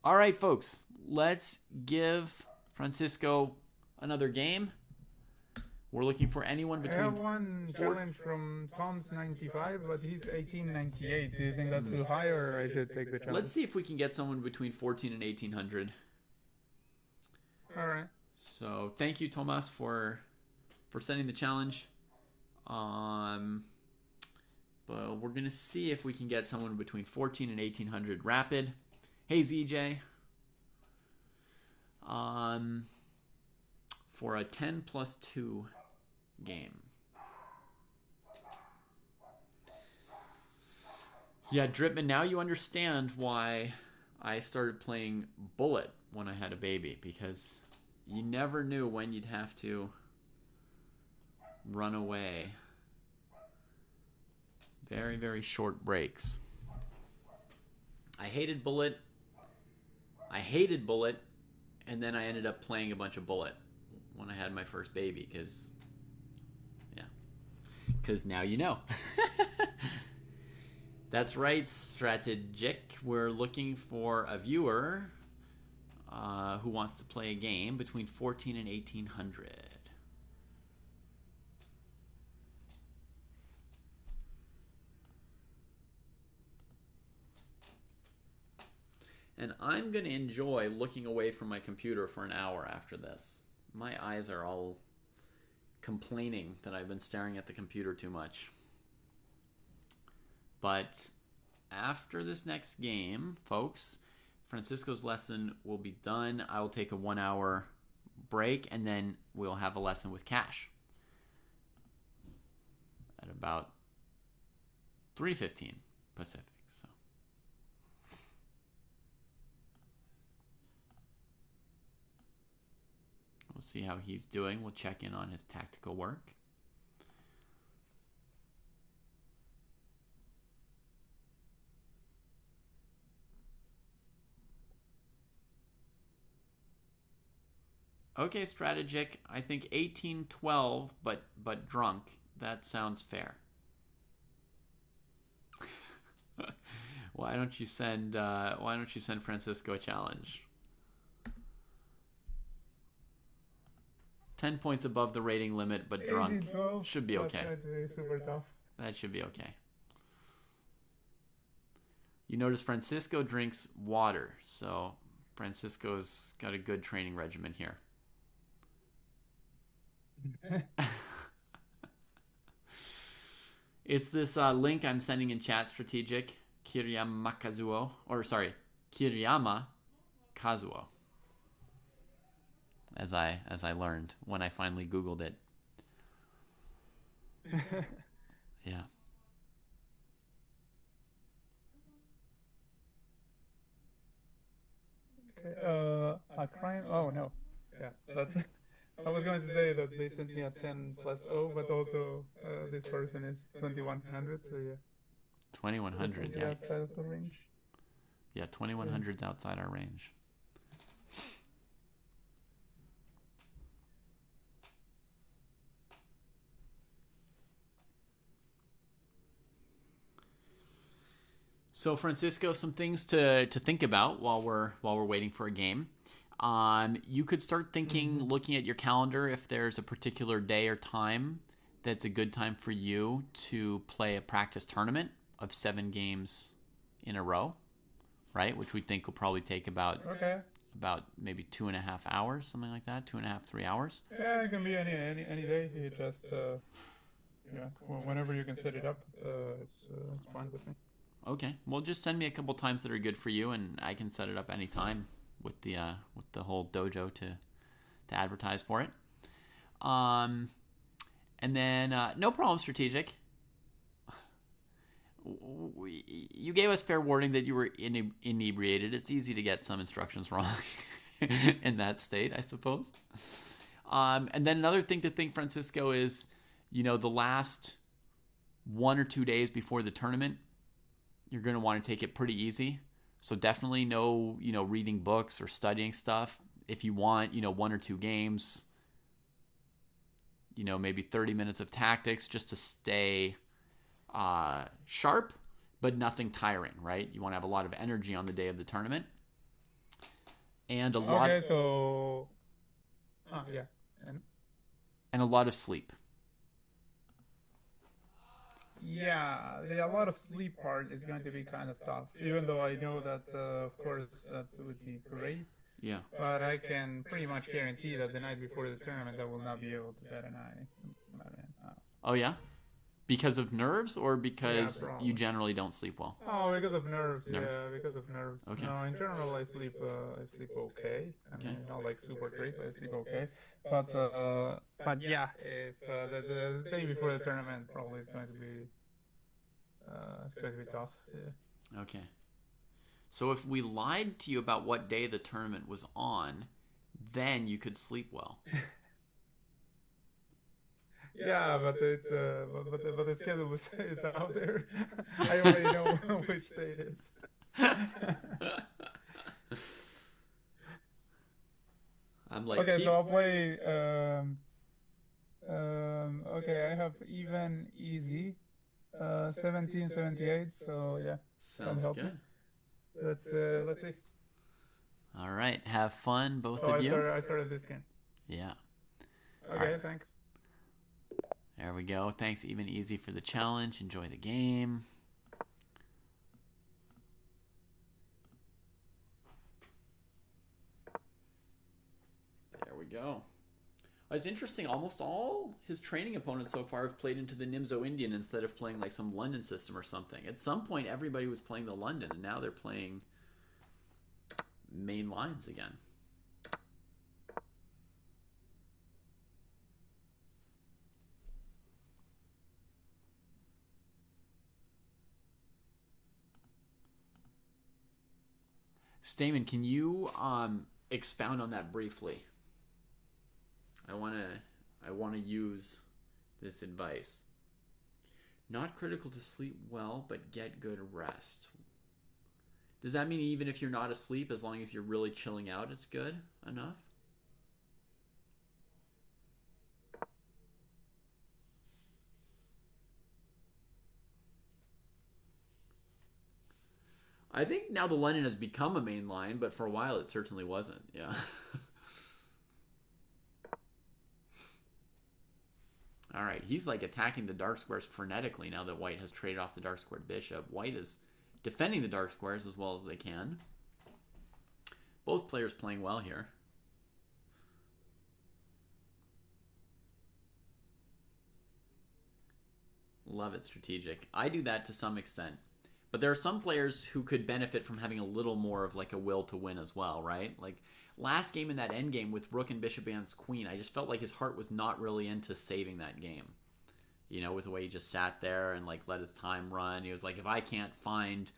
All right, folks, let's give Francisco another game. We're looking for anyone between. I have one challenge from Tom's 95, but he's 1898. Do you think that's too high, or I should take the challenge? Let's see if we can get someone between 14 and 1800. All right. So thank you, Tomas, for sending the challenge. But we're gonna see if we can get someone between 14 and 1800 rapid. Hey ZJ. For a 10+2 game. Yeah, Dripman, now you understand why I started playing Bullet when I had a baby, because you never knew when you'd have to run away. Very, very short breaks. I hated Bullet. And then I ended up playing a bunch of Bullet when I had my first baby, because now you know. That's right, Strategic. We're looking for a viewer who wants to play a game between 14 and 1800. And I'm going to enjoy looking away from my computer for an hour after this. My eyes are all complaining that I've been staring at the computer too much. But after this next game, folks, Francisco's lesson will be done. I will take a 1 hour break, and then we'll have a lesson with Cash at about 3:15 Pacific. So we'll see how he's doing. We'll check in on his tactical work. Okay, Strategic. I think 1812, but drunk. That sounds fair. Why don't you send Francisco a challenge? 10 points above the rating limit, but drunk. Should be okay. That's going to be super tough. That should be okay. You notice Francisco drinks water, so Francisco's got a good training regimen here. It's this link I'm sending in chat, Strategic. Kiriyama Kazuo. As I learned when I finally Googled it. Yeah. Okay, a crime. Oh no. Yeah, that's. I was going to say that they sent me a 10 plus O, but also this person is 2100, so yeah. 2100, yeah. Outside of the range. Yeah, 2100's outside our range. So Francisco, some things to think about while we're waiting for a game. You could start thinking, looking at your calendar, if there's a particular day or time that's a good time for you to play a practice tournament of 7 games in a row, right? Which we think will probably take about maybe 2.5 hours, something like that, 2.5, 3 hours. Yeah, it can be any day. You just whenever you can set it up, it's fine with me. Okay, well, just send me a couple times that are good for you, and I can set it up anytime with the whole dojo to advertise for it. And then no problem, Strategic. You gave us fair warning that you were inebriated. It's easy to get some instructions wrong in that state, I suppose. And then another thing to think, Francisco, is the last 1 or 2 days before the tournament, you're going to want to take it pretty easy. So definitely no, reading books or studying stuff. If you want, 1 or 2 games, maybe 30 minutes of tactics just to stay sharp, but nothing tiring, right? You want to have a lot of energy on the day of the tournament. And a lot. Okay, so. Yeah. And a lot of sleep. Yeah, a lot of sleep part is going to be kind of tough, even though I know that, of course, that would be great. Yeah. But I can pretty much guarantee that the night before the tournament, I will not be able to bet an eye. Oh, yeah? Because of nerves, or because you generally don't sleep well? Oh, because of nerves. Yeah, because of nerves. Okay. No, in general, I sleep okay. I mean, not like super great, but I sleep okay. But yeah, if the day before the tournament probably is going to be It's going to be tough. Yeah. Okay. So if we lied to you about what day the tournament was on, then you could sleep well. Yeah, but it's but the schedule is out there. I already know which day it is. I'm like, Okay, keep. so I'll play. Okay, I have even easy. 1778. So yeah, that'll Sounds help me. good. Let's see. All right. Have fun, both So of you. I started this game. Yeah. All right. Okay, thanks. There we go. Thanks, Even Easy, for the challenge. Enjoy the game. There we go. It's interesting. Almost all his training opponents so far have played into the Nimzo Indian instead of playing like some London system or something. At some point, everybody was playing the London, and now they're playing main lines again. Stamen, can you expound on that briefly? I wanna use this advice. Not critical to sleep well, but get good rest. Does that mean even if you're not asleep, as long as you're really chilling out, it's good enough? I think now the London has become a main line, but for a while it certainly wasn't. Yeah. All right, he's like attacking the dark squares frenetically now that White has traded off the dark squared bishop. White is defending the dark squares as well as they can. Both players playing well here. Love it, strategic. I do that to some extent. But there are some players who could benefit from having a little more of like a will to win as well, right? Like last game in that end game with rook and bishop against queen, I just felt like his heart was not really into saving that game. You know, with the way he just sat there and like let his time run. He was like, if I can't find,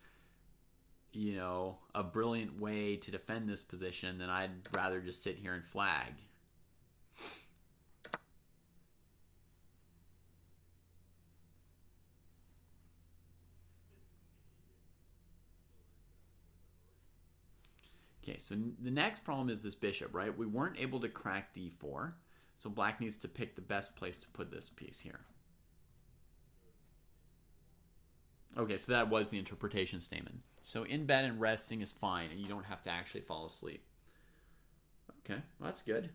you know, a brilliant way to defend this position, then I'd rather just sit here and flag. Okay, so the next problem is this bishop, right? We weren't able to crack d4, so black needs to pick the best place to put this piece here. Okay, so that was the interpretation statement. So in bed and resting is fine, and you don't have to actually fall asleep. Okay, well, that's good.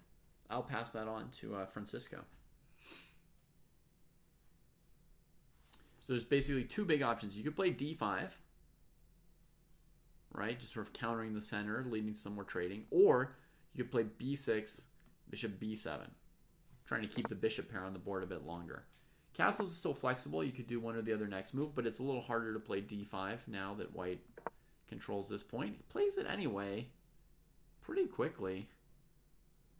I'll pass that on to Francisco. So there's basically two big options. You could play d5, right? Just sort of countering the center, leading to some more trading. Or you could play b6, bishop b7, trying to keep the bishop pair on the board a bit longer. Castles is still flexible. You could do one or the other next move, but it's a little harder to play d5 now that white controls this point. He plays it anyway pretty quickly.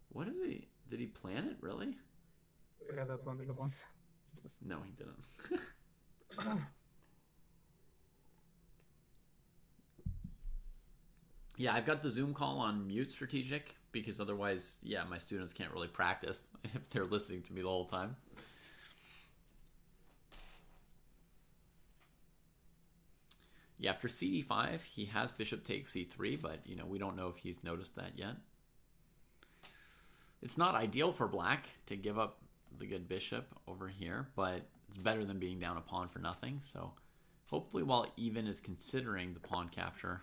What is he? Did he plan it, really? Yeah, that one, the one. No, he didn't. Yeah, I've got the Zoom call on mute, strategic, because otherwise, yeah, my students can't really practice if they're listening to me the whole time. Yeah, after cd5, he has bishop takes c3, but, you know, we don't know if he's noticed that yet. It's not ideal for black to give up the good bishop over here, but it's better than being down a pawn for nothing. So hopefully while Even is considering the pawn capture,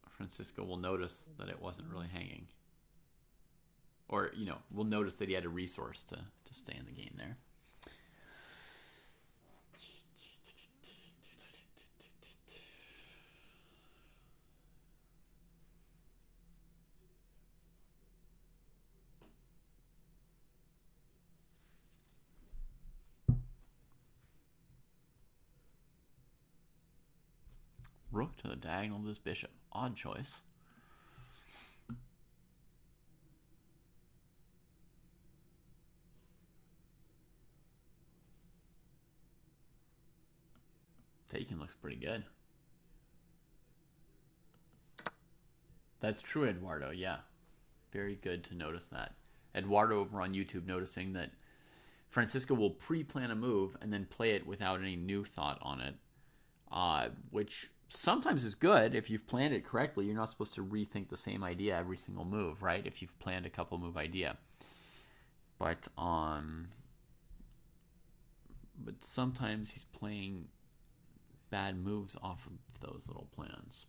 Francisco will notice that it wasn't really hanging. Or, you know, will notice that he had a resource to stay in the game there. Rook to the diagonal of this bishop. Odd choice. Taking looks pretty good. That's true, Eduardo. Yeah. Very good to notice that. Eduardo over on YouTube noticing that Francisco will pre-plan a move and then play it without any new thought on it, which sometimes is good. If you've planned it correctly, you're not supposed to rethink the same idea every single move, right? If you've planned a couple move idea. But sometimes he's playing bad moves off of those little plans.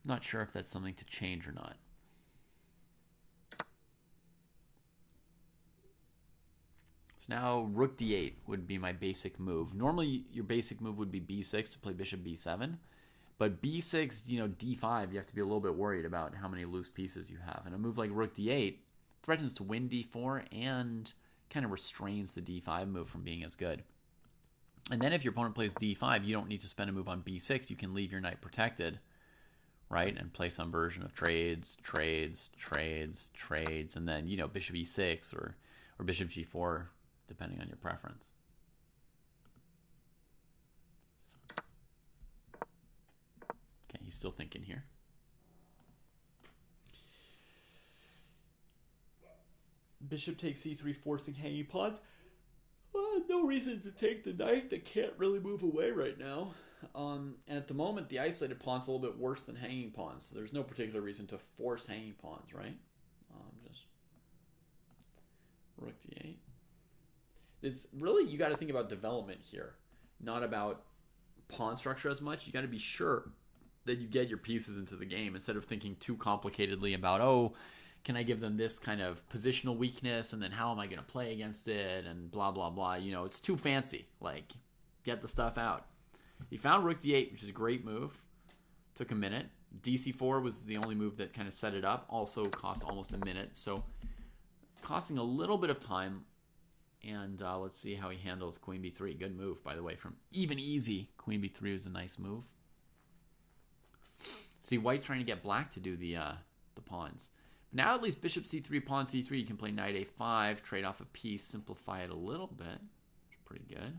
Not sure if that's something to change or not. So now rook d8 would be my basic move. Normally your basic move would be b6 to play bishop b7. But b6, d5, you have to be a little bit worried about how many loose pieces you have. And a move like rook d8 threatens to win d4 and kind of restrains the d5 move from being as good. And then if your opponent plays d5, you don't need to spend a move on b6. You can leave your knight protected, right? And play some version of trades, and then, bishop e6 or bishop g4, depending on your preference. Okay, he's still thinking here. Bishop takes c3, forcing hanging pawns. No reason to take the knight that can't really move away right now. And at the moment, the isolated pawn's a little bit worse than hanging pawns, so there's no particular reason to force hanging pawns, right? Just rook d8. It's really, you got to think about development here, not about pawn structure as much. You got to be sure that you get your pieces into the game instead of thinking too complicatedly about, oh, can I give them this kind of positional weakness, and then how am I going to play against it, and blah, blah, blah. It's too fancy. Like, get the stuff out. He found rook d8, which is a great move. Took a minute. dc4 was the only move that kind of set it up. Also cost almost a minute. So costing a little bit of time. And let's see how he handles queen b3. Good move, by the way. From even easy, queen b3 was a nice move. See, white's trying to get black to do the pawns. Now at least bishop c3, pawn c3. You can play knight a5, trade off a piece, simplify it a little bit. It's pretty good.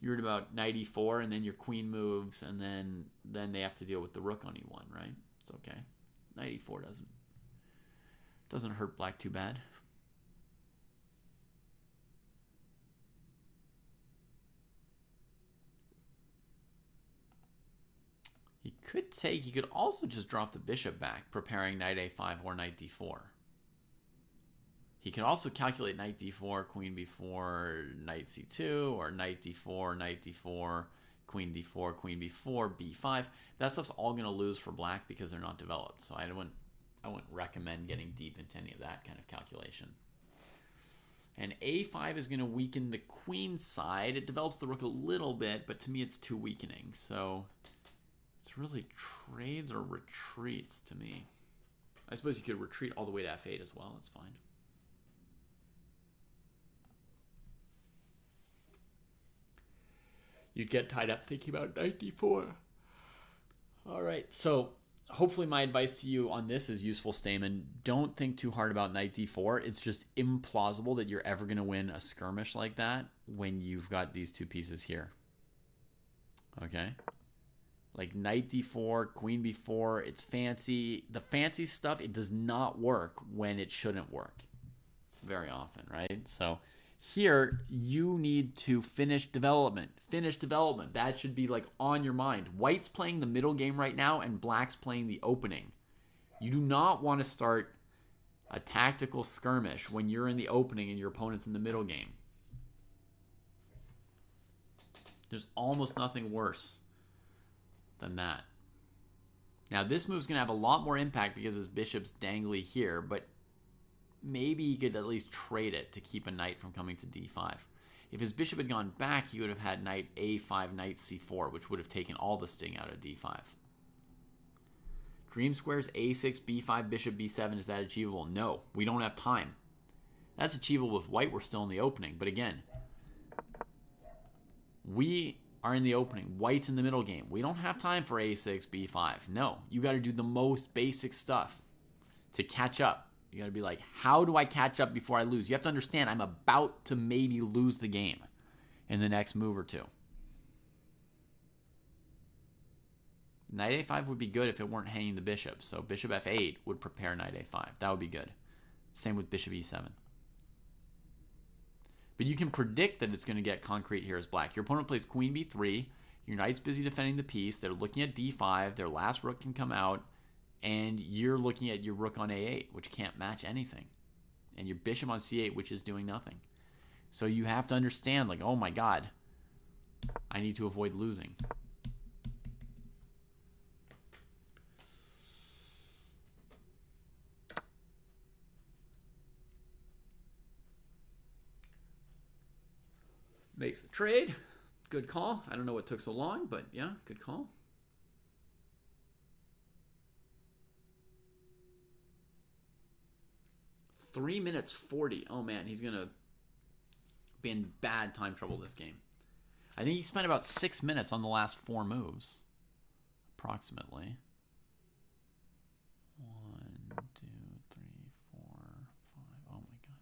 You're at about knight e4, and then your queen moves, and then they have to deal with the rook on e1, right? It's okay. Knight e4 doesn't hurt black too bad. He could also just drop the bishop back, preparing knight a5 or knight d4. He can also calculate knight d4, queen b4, knight c2, or knight d4, queen d4, queen b4, b5. That stuff's all going to lose for black because they're not developed. So I wouldn't recommend getting deep into any of that kind of calculation. And a5 is going to weaken the queen side. It develops the rook a little bit, but to me it's too weakening. So it's really trades or retreats to me. I suppose you could retreat all the way to f8 as well. That's fine. You get tied up thinking about knight d4. All right, so hopefully my advice to you on this is useful, Stamen. Don't think too hard about knight d4. It's just implausible that you're ever going to win a skirmish like that when you've got these two pieces here. Okay? Like knight d4, queen b4, it's fancy. The fancy stuff, it does not work when it shouldn't work very often, right? So here, you need to finish development. Finish development. That should be like on your mind. White's playing the middle game right now, and black's playing the opening. You do not want to start a tactical skirmish when you're in the opening and your opponent's in the middle game. There's almost nothing worse than that. Now, this move's going to have a lot more impact because his bishop's dangly here, but maybe he could at least trade it to keep a knight from coming to d5. If his bishop had gone back, he would have had knight a5, knight c4, which would have taken all the sting out of d5. Dream squares a6, b5, bishop b7. Is that achievable? No, we don't have time. That's achievable with white. We're still in the opening. But again, we are in the opening. White's in the middle game. We don't have time for a6, b5. No, you got to do the most basic stuff to catch up. You got to be like, how do I catch up before I lose? You have to understand I'm about to maybe lose the game in the next move or two. Knight a5 would be good if it weren't hanging the bishop. So bishop f8 would prepare knight a5. That would be good. Same with bishop e7. But you can predict that it's going to get concrete here as black. Your opponent plays queen b3. Your knight's busy defending the piece. They're looking at d5. Their last rook can come out. And you're looking at your rook on a8, which can't match anything. And your bishop on c8, which is doing nothing. So you have to understand, like, oh my god, I need to avoid losing. Makes a trade. Good call. I don't know what took so long, but yeah, good call. Three minutes 40. Oh man, he's going to be in bad time trouble this game. I think he spent about 6 minutes on the last 4 moves. Approximately. 1, 2, 3, 4, 5. Oh my god.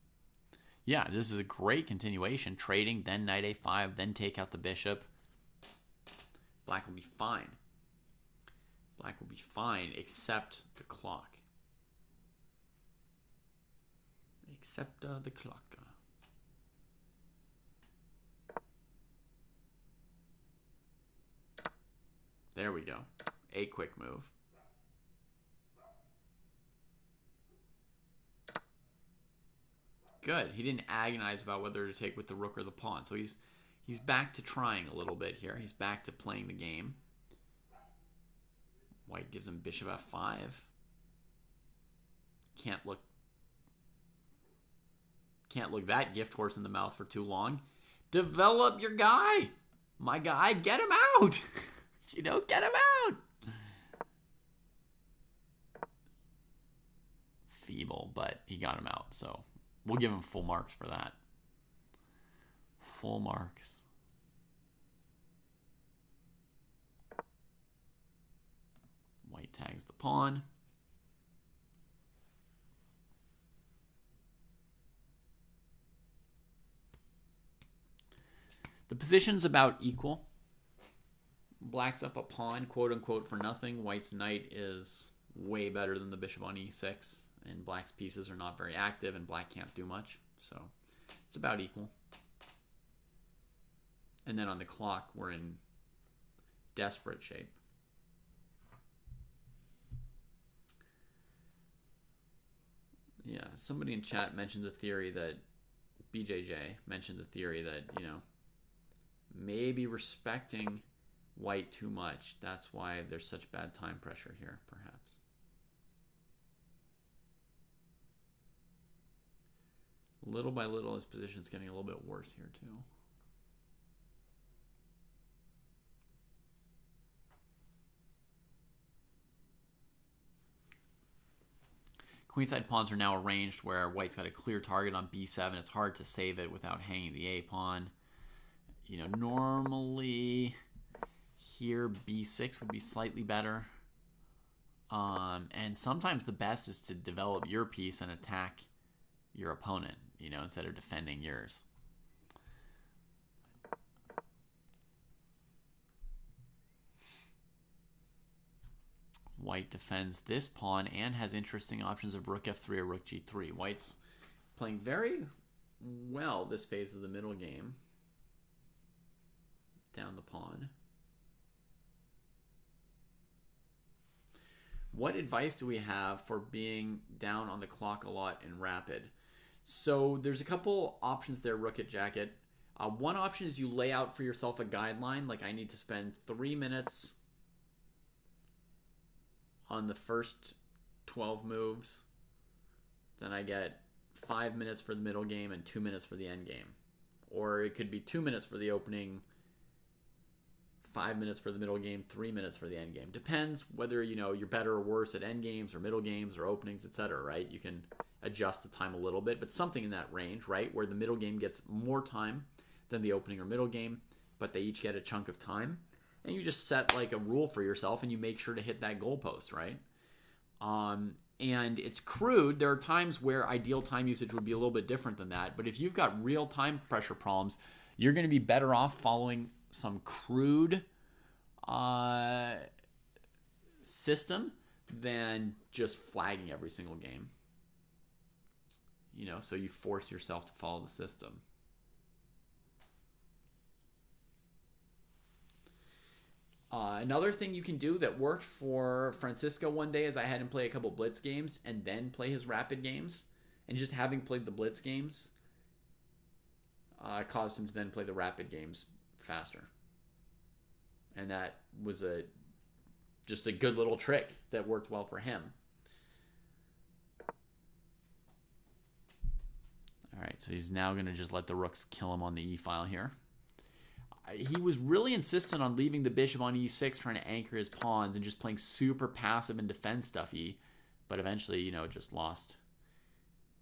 Yeah, this is a great continuation. Trading, then knight a5, then take out the bishop. Black will be fine. Black will be fine, except the clock. Except the clock. There we go. A quick move. Good. He didn't agonize about whether to take with the rook or the pawn. So he's back to trying a little bit here. He's back to playing the game. White gives him bishop f5. Can't look that gift horse in the mouth for too long. Develop your guy. My guy, get him out. You know, get him out. Feeble, but he got him out. So we'll give him full marks for that. Full marks. White tags the pawn. The position's about equal. Black's up a pawn, quote unquote, for nothing. White's knight is way better than the bishop on e6. And black's pieces are not very active, and black can't do much. So it's about equal. And then on the clock, we're in desperate shape. Yeah, somebody in chat mentioned the theory that, BJJ mentioned the theory that, you know, maybe respecting white too much. That's why there's such bad time pressure here, perhaps. Little by little, his position's getting a little bit worse here, too. Queenside pawns are now arranged where white's got a clear target on b7. It's hard to save it without hanging the a pawn. You know, normally here b6 would be slightly better. And sometimes the best is to develop your piece and attack your opponent, you know, instead of defending yours. White defends this pawn and has interesting options of rook f3 or rook g3. White's playing very well this phase of the middle game. Down the pawn. What advice do we have for being down on the clock a lot in rapid? So there's a couple options there, rook at jacket. One option is you lay out for yourself a guideline, like I need to spend 3 minutes on the first 12 moves. Then I get 5 minutes for the middle game and 2 minutes for the end game. Or it could be 2 minutes for the opening, 5 minutes for the middle game, 3 minutes for the end game. Depends whether, you know, you're better or worse at end games or middle games or openings, etc., right? You can adjust the time a little bit, but something in that range, right? Where the middle game gets more time than the opening or middle game, but they each get a chunk of time. And you just set like a rule for yourself and you make sure to hit that goalpost, right? And it's crude. There are times where ideal time usage would be a little bit different than that. But if you've got real time pressure problems, you're going to be better off following some crude system than just flagging every single game. So you force yourself to follow the system. Another thing you can do that worked for Francisco one day is I had him play a couple blitz games and then play his rapid games. And just having played the blitz games caused him to then play the rapid games faster. And that was just a good little trick that worked well for him. All right, so he's now going to just let the rooks kill him on the e-file here. He was really insistent on leaving the bishop on e6, trying to anchor his pawns and just playing super passive and defend stuffy, but eventually, just lost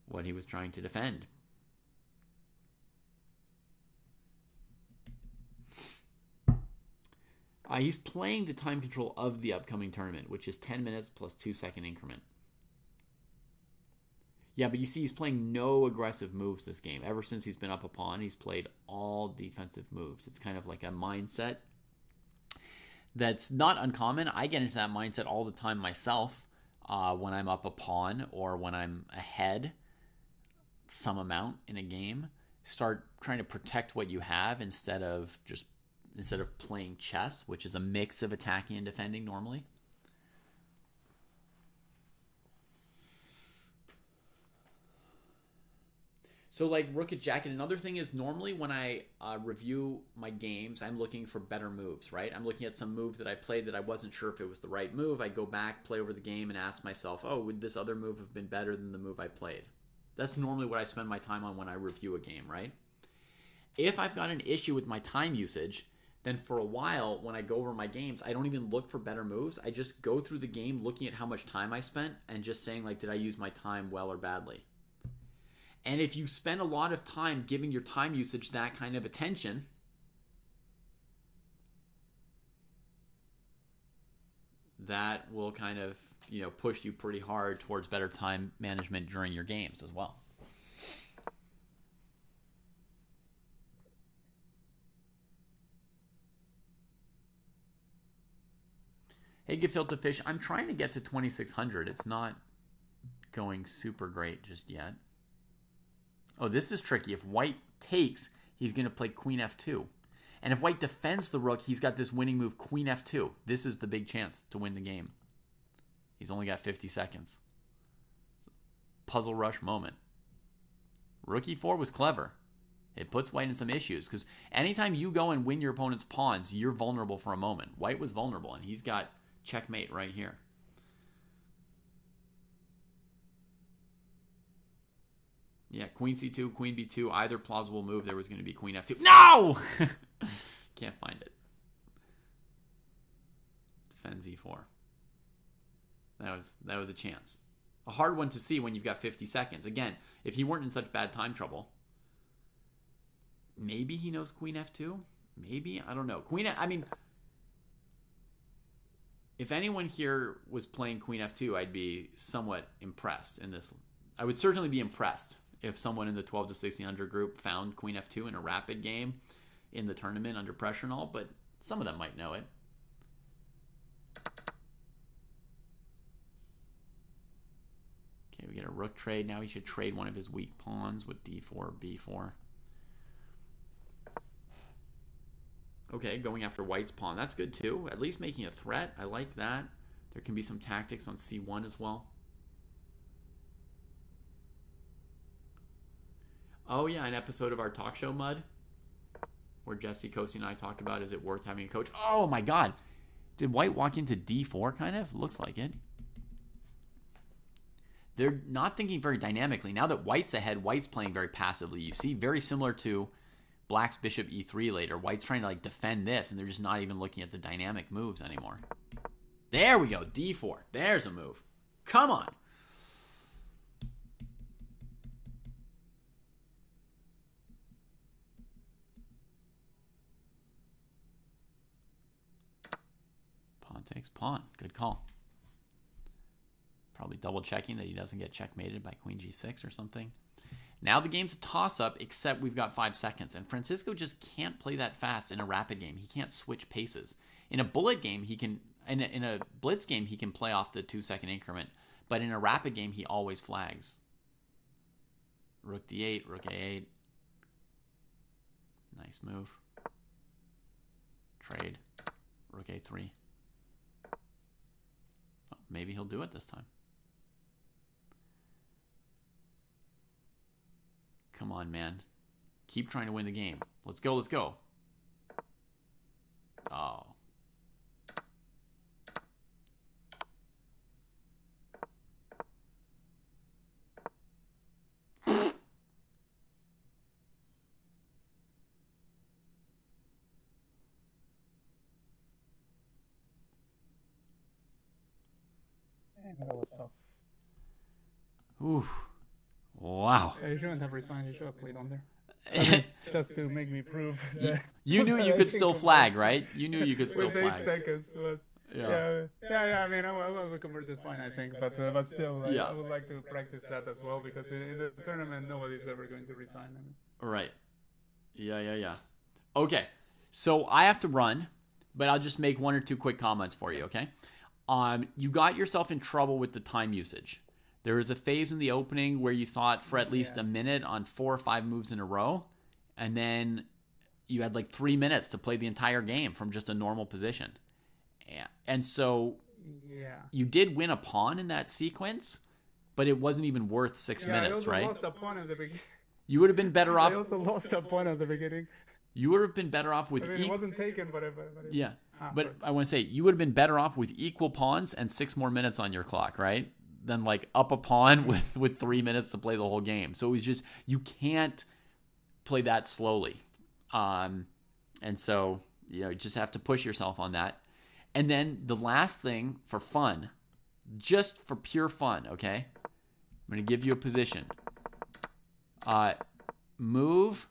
what he was trying to defend. He's playing the time control of the upcoming tournament, which is 10 minutes plus 2-second increment. Yeah, but you see he's playing no aggressive moves this game. Ever since he's been up a pawn, he's played all defensive moves. It's kind of like a mindset that's not uncommon. I get into that mindset all the time myself when I'm up a pawn or when I'm ahead some amount in a game. Start trying to protect what you have instead of playing chess, which is a mix of attacking and defending normally. So like rook at jacket, another thing is normally when I review my games, I'm looking for better moves, right? I'm looking at some move that I played that I wasn't sure if it was the right move. I go back, play over the game, and ask myself, oh, would this other move have been better than the move I played? That's normally what I spend my time on when I review a game, right? If I've got an issue with my time usage, then for a while, when I go over my games, I don't even look for better moves. I just go through the game looking at how much time I spent and just saying, like, did I use my time well or badly? And if you spend a lot of time giving your time usage that kind of attention, that will kind of, push you pretty hard towards better time management during your games as well. Hey, Gefilte Fish, I'm trying to get to 2600. It's not going super great just yet. Oh, this is tricky. If white takes, he's going to play queen f2. And if white defends the rook, he's got this winning move, queen f2. This is the big chance to win the game. He's only got 50 seconds. Puzzle rush moment. Rook e4 was clever. It puts white in some issues, because anytime you go and win your opponent's pawns, you're vulnerable for a moment. White was vulnerable, and he's got checkmate right here. Yeah, queen c2, queen b2, either plausible move, there was going to be queen f2. No! Can't find it. Defends e4. That was a chance. A hard one to see when you've got 50 seconds. Again, if he weren't in such bad time trouble, maybe he knows queen f2? Maybe? I don't know. If anyone here was playing queen f2, I'd be somewhat impressed in this. I would certainly be impressed if someone in the 12 to 1600 group found queen f2 in a rapid game in the tournament under pressure and all, but some of them might know it. Okay, we get a rook trade. Now he should trade one of his weak pawns with d4 or b4. Okay, going after white's pawn. That's good too. At least making a threat. I like that. There can be some tactics on c1 as well. Oh yeah, an episode of our talk show, Mud, where Jesse, Kosi, and I talk about, is it worth having a coach? Oh my god. Did white walk into d4 kind of? Looks like it. They're not thinking very dynamically. Now that white's ahead, white's playing very passively. You see, very similar to black's bishop e3 later. White's trying to defend this, and they're just not even looking at the dynamic moves anymore. There we go, d4. There's a move. Come on. Pawn takes pawn. Good call. Probably double checking that he doesn't get checkmated by queen g6 or something. Now the game's a toss-up, except we've got 5 seconds. And Francisco just can't play that fast in a rapid game. He can't switch paces. In a bullet game, he can... In a blitz game, he can play off the 2-second increment. But in a rapid game, he always flags. Rook d8, rook a8. Nice move. Trade. Rook a3. Oh, maybe he'll do it this time. Come on, man. Keep trying to win the game. Let's go, let's go. Oh. That was tough. Ooh. Wow. Yeah, you shouldn't have resigned. You should have played on there. Just to make me prove that. You knew you could still flag, right? You knew you could still with 8 flag. seconds, but yeah. I mean, I will convert it fine, I think, but still, I would like to practice that as well because in the tournament, nobody's ever going to resign. Right. Yeah. Okay, so I have to run, but I'll just make 1 or 2 quick comments for you. Okay. You got yourself in trouble with the time usage. There was a phase in the opening where you thought for at least a minute on 4 or 5 moves in a row, and then you had like 3 minutes to play the entire game from just a normal position. And so you did win a pawn in that sequence, but it wasn't even worth 6 minutes, right? I also lost a pawn at the beginning. You would have been better off. I also lost a pawn at the beginning. You would have been better off with... it wasn't taken, but yeah. But I want to say, you would have been better off with equal pawns and 6 more minutes on your clock, right? Than like up a pawn with 3 minutes to play the whole game. So it was just, you can't play that slowly. And so, you just have to push yourself on that. And then the last thing for fun, just for pure fun, okay? I'm going to give you a position. Move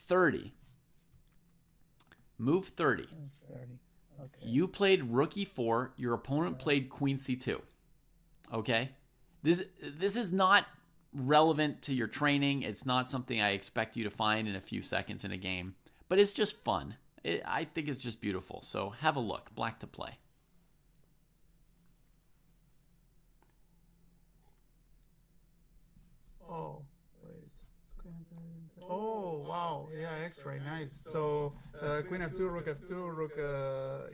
30. Move 30. Okay. You played rook e4. Your opponent played queen c2. Okay? This is not relevant to your training. It's not something I expect you to find in a few seconds in a game. But it's just fun. I think it's just beautiful. So have a look. Black to play. Oh, wait. Oh, wow. Yeah, X-ray. Nice. So, queen f2, rook f2, rook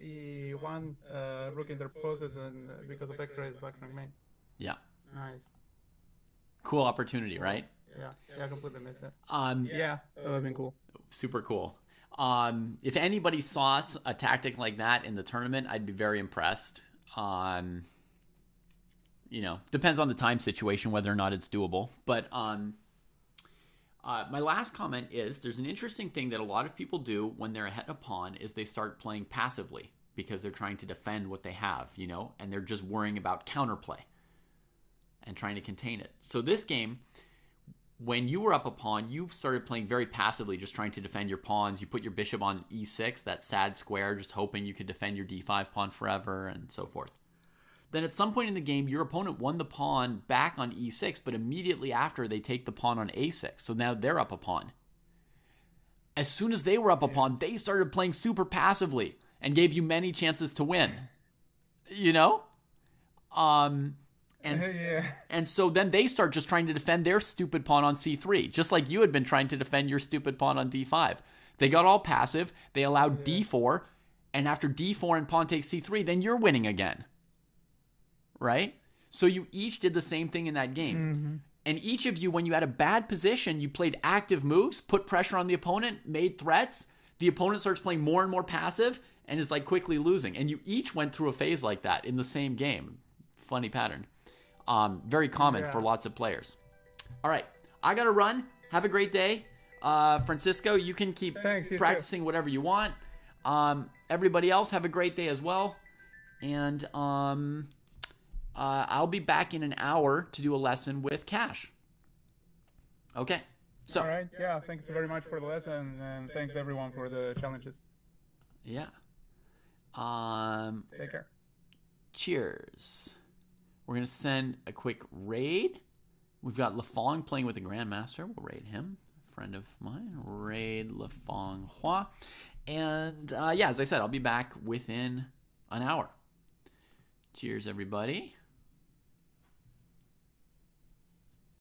e1, rook interposes, and because of X-ray, is back in main. Yeah. Nice. Cool opportunity, right? Yeah, I completely missed it. Yeah, that would have been cool. Super cool. If anybody saw a tactic like that in the tournament, I'd be very impressed. Depends on the time situation whether or not it's doable. But my last comment is there's an interesting thing that a lot of people do when they're ahead of pawn is they start playing passively because they're trying to defend what they have, and they're just worrying about counterplay and trying to contain it. So this game, when you were up a pawn, you started playing very passively, just trying to defend your pawns. You put your bishop on e6, that sad square, just hoping you could defend your d5 pawn forever and so forth. Then at some point in the game, your opponent won the pawn back on e6, but immediately after, they take the pawn on a6. So now they're up a pawn. As soon as they were up a pawn, they started playing super passively and gave you many chances to win. And so then they start just trying to defend their stupid pawn on c3, just like you had been trying to defend your stupid pawn on d5. They got all passive. They allowed d4, and after d4 and pawn takes c3, then you're winning again. Right? So you each did the same thing in that game. Mm-hmm. And each of you, when you had a bad position, you played active moves, put pressure on the opponent, made threats. The opponent starts playing more and more passive and is like quickly losing. And you each went through a phase like that in the same game. Funny pattern. Very common for lots of players. All right. I got to run. Have a great day. Francisco, you can keep practicing whatever you want. Everybody else, have a great day as well. And I'll be back in an hour to do a lesson with Cash. Okay. So. All right. Yeah. Thanks very much for the lesson, and thanks everyone for the challenges. Yeah. Take care. Cheers. We're going to send a quick raid. We've got Lafong playing with the Grandmaster. We'll raid him. Friend of mine. Raid Lafong Hua. And yeah, as I said, I'll be back within an hour. Cheers, everybody.